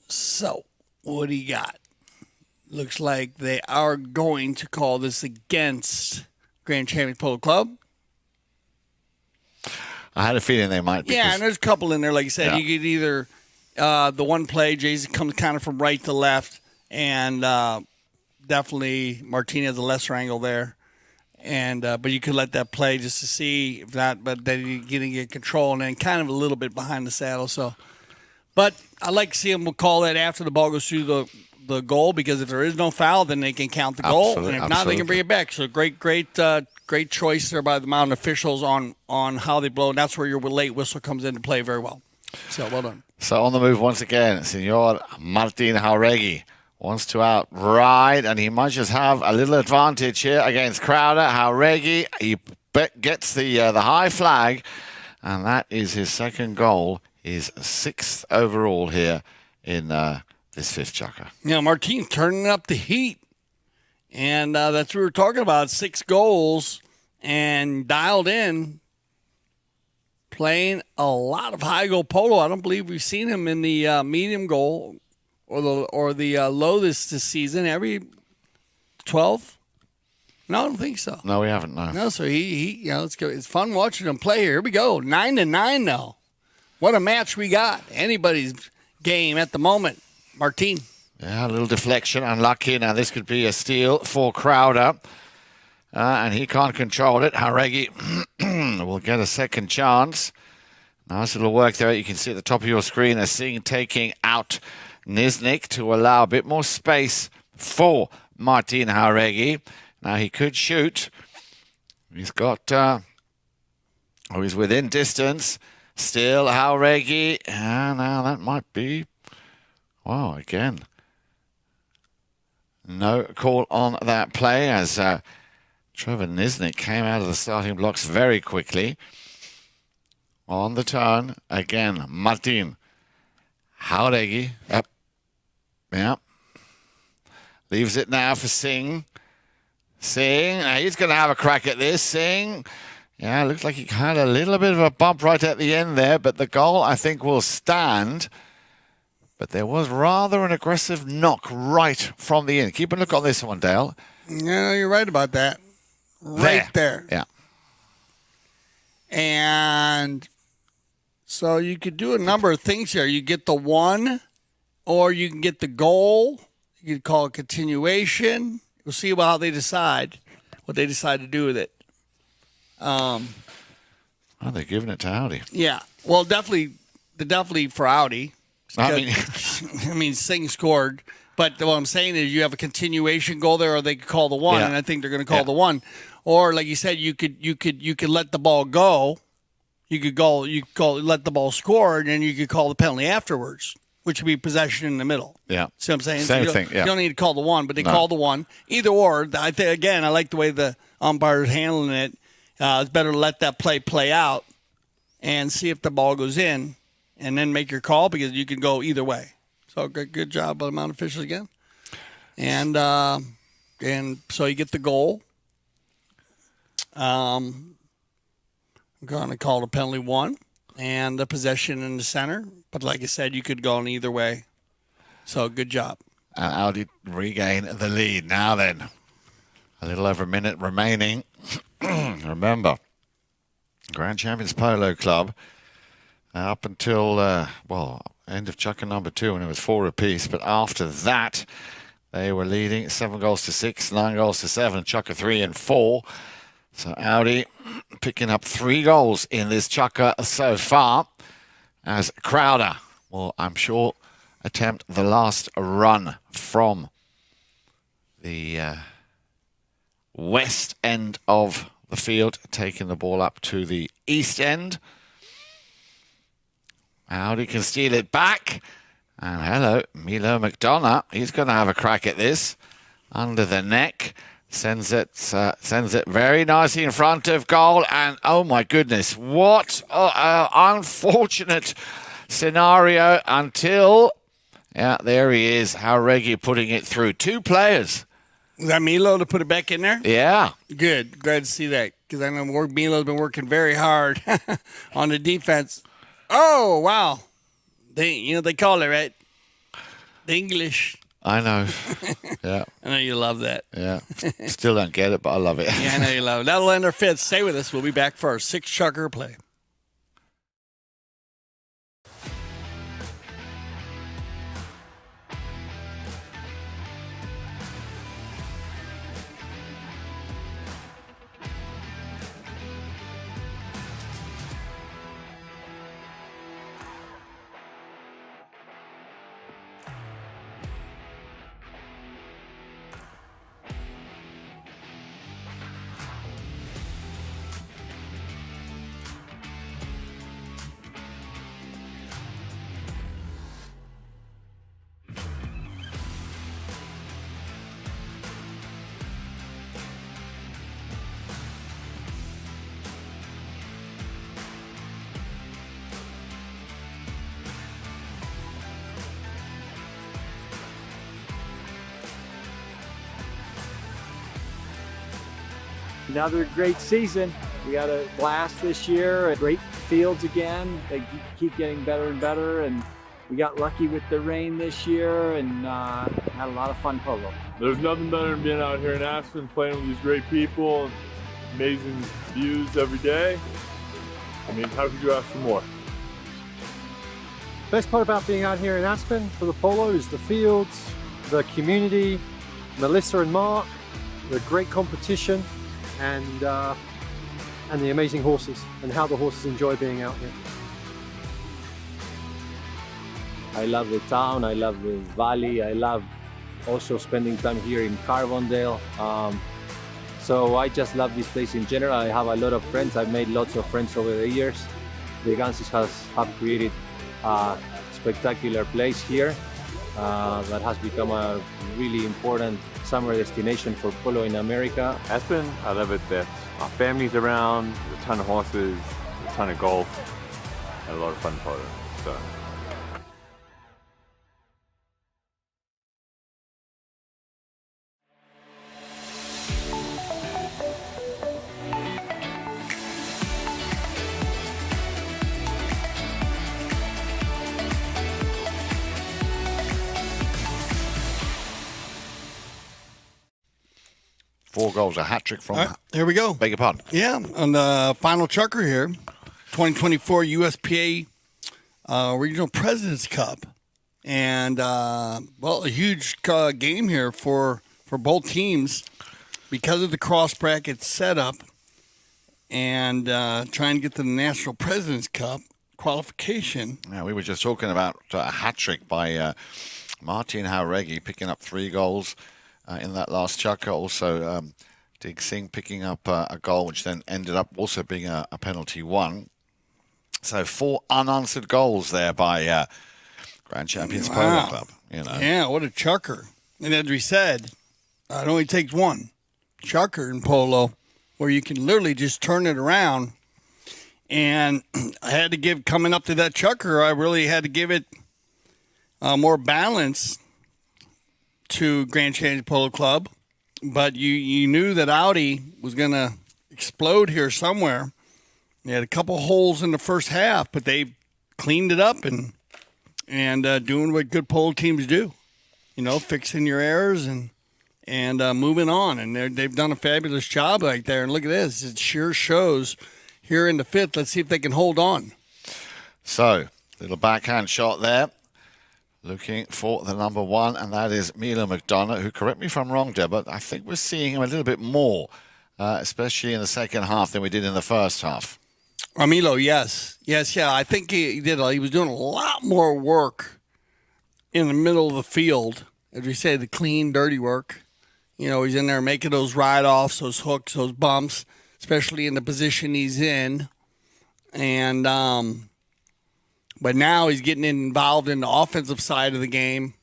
so, what do you got? Looks like they are going to call this against Grand Champions Polo Club. I had a feeling they might. Yeah, and there's a couple in there, like you said. Yeah. You get either the one play, Jason comes kind of from right to left, and definitely Martinez has a lesser angle there. And but you could let that play just to see if not, but then you're getting get control and then kind of a little bit behind the saddle. So, but I like to see them call that after the ball goes through the goal, because if there is no foul, then they can count the goal, Absolutely, and if not, they can bring it back. So great choice there by the mountain officials on how they blow, and that's where your late whistle comes into play very well. So well done. So on the move once again, Senor Martin Hauregi wants to outride, and he might just have a little advantage here against Crowder. Hauregi, he gets the high flag, and that is his second goal, his 6th overall here in this 5th Chukker. Yeah, Martin turning up the heat, and that's what we were talking about, 6 goals and dialed in, playing a lot of high goal polo. I don't believe we've seen him in the medium goal or the low this season. Every 12? No, I don't think so. No, we haven't. No. So he let's go. It's fun watching him play here. Here we go. 9-9 now. What a match we got. Anybody's game at the moment. Martin. Yeah, a little deflection, unlucky. Now this could be a steal for Crowder, and he can't control it. Hauregi will get a second chance. Nice little work there. You can see at the top of your screen a Singh taking out Niznik to allow a bit more space for Martin Hauregi. Now he could shoot. He's got Oh, he's within distance. Still Jauregui. And now that might be... Wow, again. No call on that play as Trevor Nisnik came out of the starting blocks very quickly. On the turn, again, Martin. Jauregui. Yep. Yep. Leaves it now for Singh. Singh. Now he's going to have a crack at this. Singh. Yeah, looks like he had a little bit of a bump right at the end there, but the goal, I think, will stand. But there was rather an aggressive knock right from the end. Keep a look on this one, Dale. Yeah, you're right about that. Right there. Yeah. And so you could do a number of things here. You get the one, or you can get the goal. You could call it continuation. We'll see how they decide, what they decide to do with it. Oh, they're giving it to Audi. Yeah. Well, definitely for Audi. I mean, Singh scored, but what I'm saying is you have a continuation goal there, or they could call the one, and I think they're going to call the one. Or like you said, you could let the ball go. You could let the ball score, and then you could call the penalty afterwards, which would be possession in the middle. Yeah. See what I'm saying? Same thing. Yeah. You don't need to call the one, but they call the one. Either or. I think again, I like the way the umpire's handling it. It's better to let that play out and see if the ball goes in, and then make your call, because you can go either way. So good job by the Mount officials again. And so you get the goal. I'm going to call the penalty one and the possession in the center. But like I said, you could go in either way. So good job. And Audi regain the lead. Now then, a little over a minute remaining. Remember, Grand Champions Polo Club, up until, end of Chukker number 2, when it was 4 apiece. But after that, they were leading 7-6, 9-7, Chukker 3 and 4. So Audi picking up 3 goals in this Chukker so far, as Crowder will, I'm sure, attempt the last run from the west end of the field, taking the ball up to the east end. Audi can steal it back. And hello, Milo McDonough. He's going to have a crack at this. Under the neck. Sends it very nicely in front of goal. And oh my goodness, what an unfortunate scenario until... Yeah, there he is. Jauregui putting it through. 2 players. Is that Milo to put it back in there? Yeah. Good. Glad to see that, because I know Milo's been working very hard on the defense. Oh, wow. They call it, right? The English. I know. Yeah. I know you love that. Yeah. Still don't get it, but I love it. Yeah, I know you love it. That'll end our 5th. Stay with us. We'll be back for our 6th Chukker play. Another great season. We got a blast this year. Great fields again. They keep getting better and better. And we got lucky with the rain this year and had a lot of fun polo. There's nothing better than being out here in Aspen, playing with these great people, amazing views every day. I mean, how could you ask for more? Best part about being out here in Aspen for the polo is the fields, the community, Melissa and Mark, the great competition, and the amazing horses, and how the horses enjoy being out here. I love the town, I love the valley, I love also spending time here in Carbondale. So I just love this place in general. I have a lot of friends. I've made lots of friends over the years. The Ganses have created a spectacular place here that has become a really important summer destination for polo in America. Aspen, I love it that our family's around, there's a ton of horses, a ton of golf, and a lot of fun polo. So. Four goals, a hat-trick from... All right, here we go. Beg your pardon. Yeah, on the final Chukker here, 2024 USPA Regional President's Cup. And, well, a huge game here for both teams because of the cross-bracket setup and trying to get to the National President's Cup qualification. Yeah, we were just talking about a hat-trick by Martin Jauregui, picking up 3 goals in that last Chukker. Also, Dig Singh picking up a goal, which then ended up also being a penalty one. So 4 unanswered goals there by Grand Champions Polo Club. You know. Yeah, what a Chukker. And as we said, it only takes one Chukker in polo where you can literally just turn it around. And I had to give, coming up to that Chukker, I really had to give it more balance to Grand Champions Polo Club, but you knew that Audi was going to explode here somewhere. They had a couple holes in the first half, but they cleaned it up and doing what good polo teams do, you know, fixing your errors and moving on. And they've done a fabulous job right there. And look at this; it sure shows here in the 5th. Let's see if they can hold on. So, little backhand shot there. Looking for the number 1, and that is Milo McDonough, who, correct me if I'm wrong, Deb, but I think we're seeing him a little bit more, especially in the second half than we did in the first half. Milo, yes. Yeah. I think he did. He was doing a lot more work in the middle of the field. As we say, the clean, dirty work. You know, he's in there making those ride-offs, those hooks, those bumps, especially in the position he's in. And, but now he's getting involved in the offensive side of the game.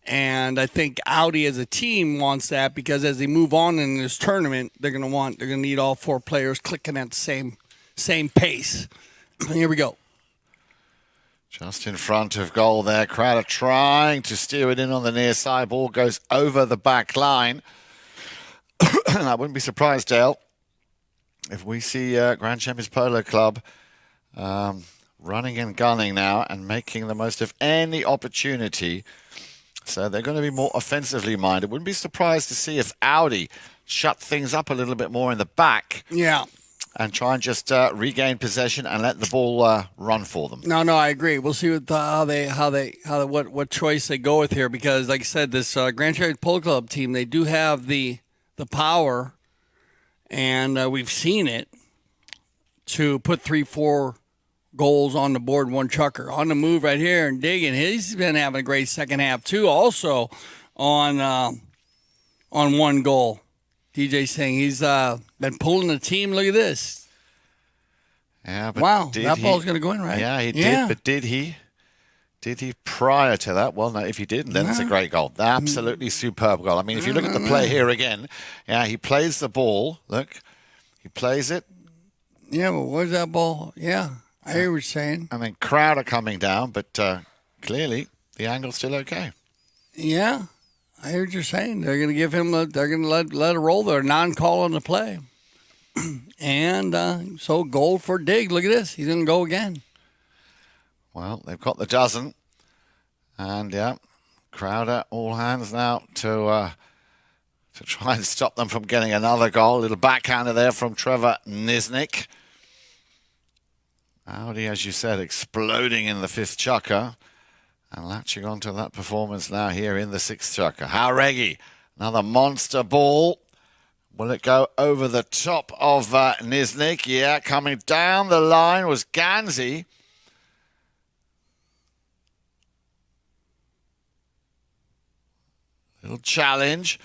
And I think Audi as a team wants that because as they move on in this tournament, they're going to need all 4 players clicking at the same pace. Here we go. Just in front of goal there. Crowder trying to steer it in on the near side. Ball goes over the back line. And I wouldn't be surprised, Dale, if we see Grand Champions Polo Club running and gunning now and making the most of any opportunity. So they're going to be more offensively minded. Wouldn't be surprised to see if Audi shut things up a little bit more in the back. Yeah. And try and just regain possession and let the ball run for them. No, I agree. We'll see what choice they go with here because, like I said, this Grand Champions Polo Club team, they do have the power, and we've seen it to put 3-4 goals on the board, 1 Chukker on the move right here and digging. He's been having a great second half too. Also on 1 goal. DJ saying he's been pulling the team. Look at this. Yeah, but wow, that ball's going to go in, right? Yeah, he did. But did he prior to that? Well, no, if he didn't, then it's a great goal. Absolutely superb goal. I mean, if you look at the play here again, he plays the ball. Look, he plays it. Yeah, but where's that ball? Yeah, I hear what you're saying. And then Crowder coming down, but clearly the angle's still okay. Yeah, I hear what you're saying. They're going to give him they're going to let it roll there, non-call on the play. And so goal for Dig. Look at this. He's going to go again. Well, they've got the dozen. And, Crowder, all hands now to try and stop them from getting another goal. A little backhander there from Trevor Nisnik. Audi, as you said, exploding in the 5th Chukker. And latching onto that performance now here in the 6th Chukker. Jauregui, another monster ball. Will it go over the top of Nisnik? Yeah, coming down the line was Ganzi. Little challenge.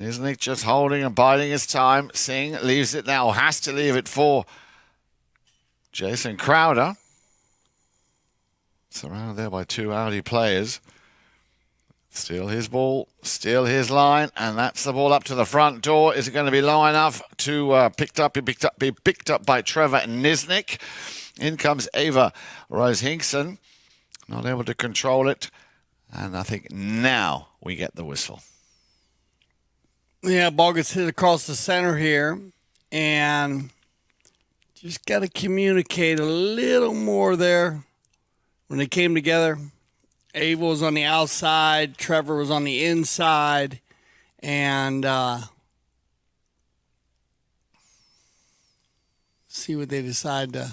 Nisnik just holding and biding his time. Singh leaves it now, has to leave it for Jason Crowder. Surrounded there by two Audi players. Still his ball, still his line, and that's the ball up to the front door. Is it going to be low enough to be picked up by Trevor Nisnik? In comes Ava Rose Hinkson, not able to control it, and I think now we get the whistle. Yeah, ball gets hit across the center here, and just got to communicate a little more there when they came together. Ava was on the outside, Trevor was on the inside, and see what they decide to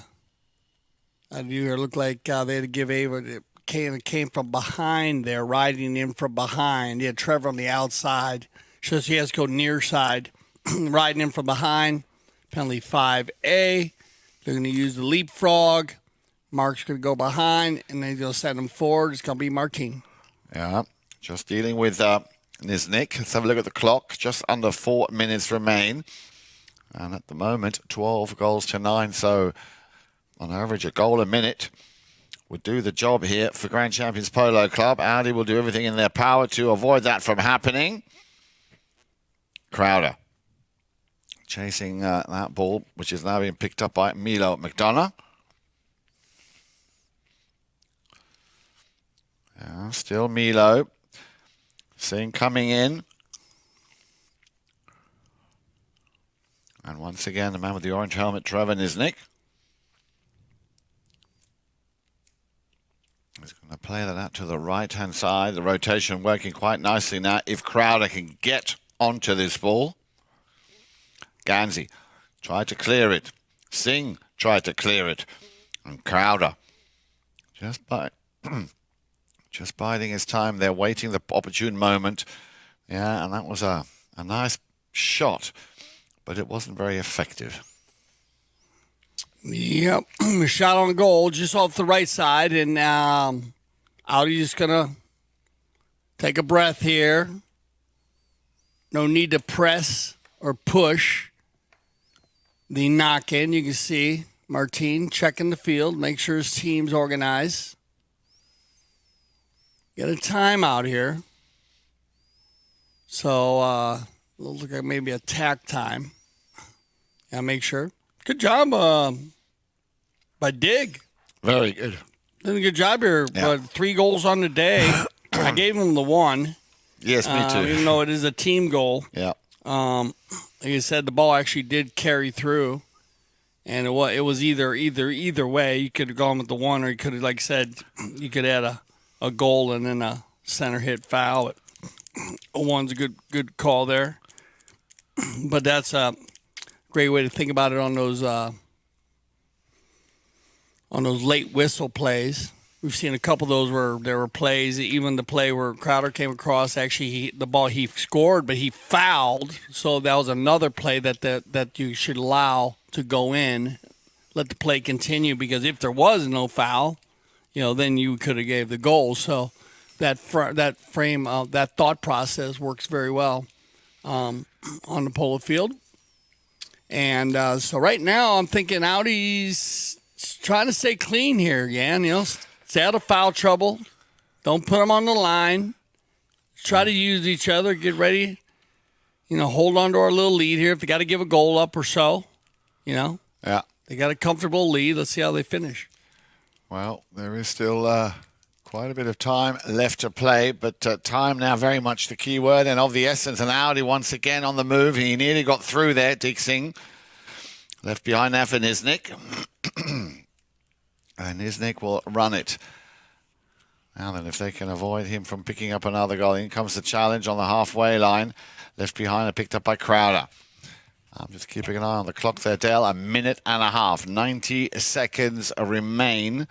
do here. Looked like they had to give Ava, it came from behind there, riding in from behind. Yeah, Trevor on the outside. Shows he has to go near side, riding in from behind. Penalty 5A. They're going to use the leapfrog. Mark's going to go behind, and then they'll send him forward. It's going to be Martin. Yeah, just dealing with Nisnik. Let's have a look at the clock. Just under 4 minutes remain. And at the moment, 12 goals to 9. So, on average, a goal a minute would do the job here for Grand Champions Polo Club. Audi will do everything in their power to avoid that from happening. Crowder chasing that ball, which is now being picked up by Milo McDonough. Yeah, still Milo. Singh coming in. And once again, the man with the orange helmet, Trevor Nisnik. He's going to play that out to the right-hand side. The rotation working quite nicely now. If Crowder can get onto this ball. Ganzi tried to clear it. Singh tried to clear it. And Crowder just biding his time there, waiting the opportune moment. Yeah, and that was a nice shot, but it wasn't very effective. Yep, shot on goal just off the right side, and Audi just going to take a breath here. No need to press or push the knock-in. You can see Martin checking the field, make sure his team's organized. Get a timeout here. So, look like maybe a tack time. Yeah, make sure. Good job by Dig. Very good. Did a good job here. Yeah. 3 goals on the day. I gave him the 1. Yes, me too. Even though it is a team goal. Yeah. Like I said, the ball actually did carry through. And it was either way. You could have gone with the 1, or you could have, like I said, you could add a goal and then a center hit foul. But a 1's a good call there. But that's a great way to think about it on those late whistle plays. We've seen a couple of those where there were plays, even the play where Crowder came across, actually the ball he scored, but he fouled. So that was another play that you should allow to go in, let the play continue, because if there was no foul, then you could have gave the goal. So that thought process works very well on the polo field. And so right now I'm thinking Audi's trying to stay clean here, Jan. Stay out of foul trouble. Don't put them on the line. Try to use each other. Get ready. Hold on to our little lead here. If they got to give a goal up or so, Yeah. They got a comfortable lead. Let's see how they finish. Well, there is still quite a bit of time left to play, but time now very much the key word and of the essence. And Audi once again on the move. He nearly got through there, Dig Singh. Left behind now for Nisnik. And Nisnik will run it. Now then, if they can avoid him from picking up another goal, in comes the challenge on the halfway line. Left behind and picked up by Crowder. I'm just keeping an eye on the clock there, Dale. 1.5 minutes. 90 seconds remain.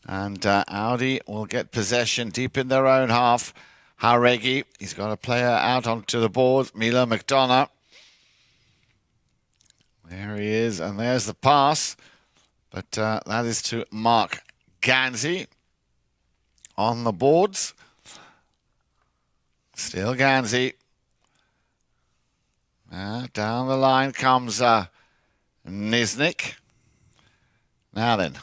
And Audi will get possession deep in their own half. Haregi, he's got a player out onto the board. Milo McDonough. There he is, and there's the pass. But that is to Mark Ganzi on the boards. Still Ganzi. Down the line comes Niznik. Now then,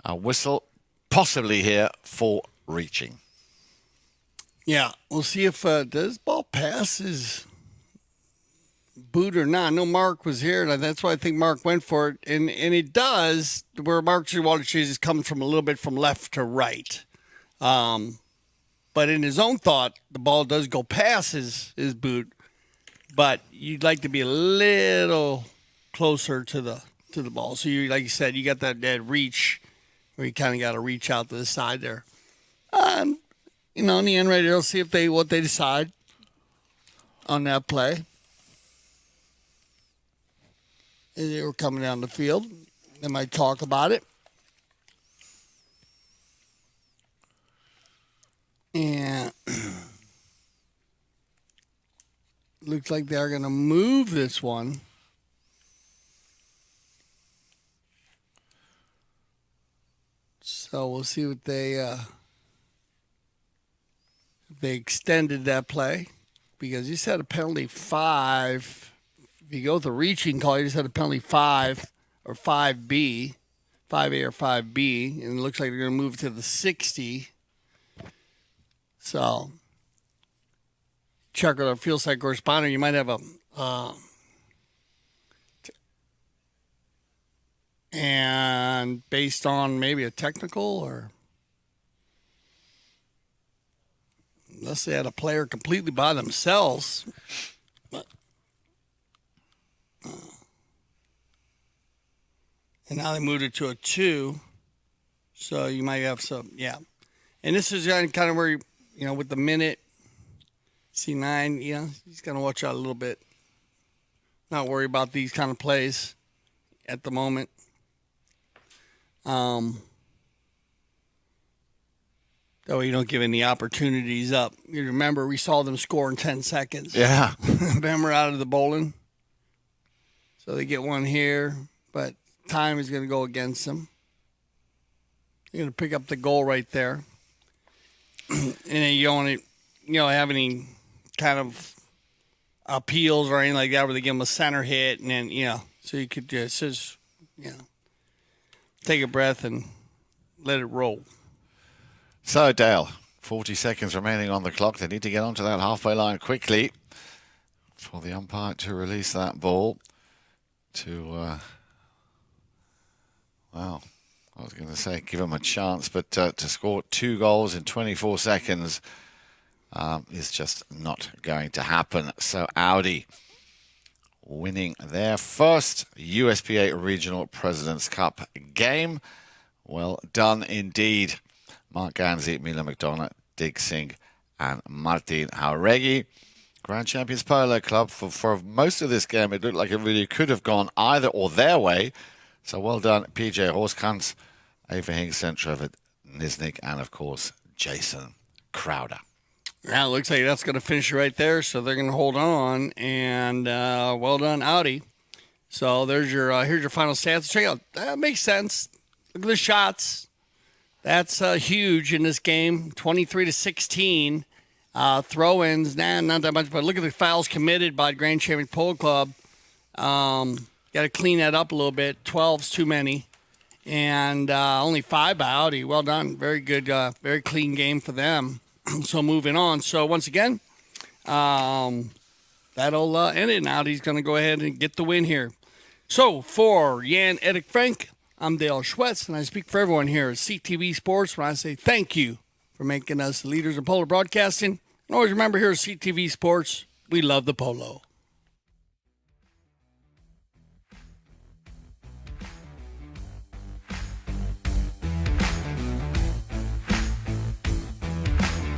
a whistle possibly here for reaching. Yeah, we'll see if does ball pass his boot or not. No, Mark was here, and that's why I think Mark went for it. And it does, where Mark's water chases comes from a little bit from left to right. But in his own thought, the ball does go past his boot. But you'd like to be a little closer to the ball. So you, like you said, you got that reach where you kind of got to reach out to the side there. In the end, right here, we'll see if what they decide on that play. As they were coming down the field, they might talk about it. And looks like they're going to move this one. So we'll see what they extended that play, because you said a penalty 5. If you go with the reaching call, you just had a penalty 5 or 5B, 5A or 5B, and it looks like they're going to move it to the 60. So, Chukker, our field site correspondent, you might have and based on maybe a technical, or unless they had a player completely by themselves. But, and now they moved it to a 2. So you might have some, yeah. And this is kind of where, with the minute, C9, he's going to watch out a little bit. Not worry about these kind of plays at the moment. That way you don't give any opportunities up. You remember, we saw them score in 10 seconds. Yeah. Bammer out of the bowling. So they get one here, but time is going to go against them. They're going to pick up the goal right there. And then you don't want to, have any kind of appeals or anything like that where they give them a center hit. And then, so you could just, take a breath and let it roll. So, Dale, 40 seconds remaining on the clock. They need to get onto that halfway line quickly for the umpire to release that ball to, I was going to say give them a chance, but to score 2 goals in 24 seconds is just not going to happen. So, Audi winning their first USPA Regional President's Cup game. Well done indeed. Mark Ganzi, Mila McDonough, Dig Singh, and Martin Jauregui. Grand Champions Polo Club, for most of this game, it looked like it really could have gone either or their way. So well done, PJ Horskrantz, Ava Hinkson, Trevor Niznik, and of course, Jason Crowder. Yeah, it looks like that's going to finish right there, so they're going to hold on, and well done, Audi. So there's here's your final stats. Check out, that makes sense. Look at the shots. That's huge in this game, 23-16. Throw-ins, not that much, but look at the fouls committed by Grand Champions Polo Club. Got to clean that up a little bit. 12's too many. And only 5 by Audi. Well done. Very good, very clean game for them. So moving on. So once again, that'll end it. Now Audi's going to go ahead and get the win here. So for Jan Erik Frank, I'm Dale Schwetz, and I speak for everyone here at CTV Sports when I say thank you for making us the leaders of polo broadcasting. And always remember, here at CTV Sports, we love the polo.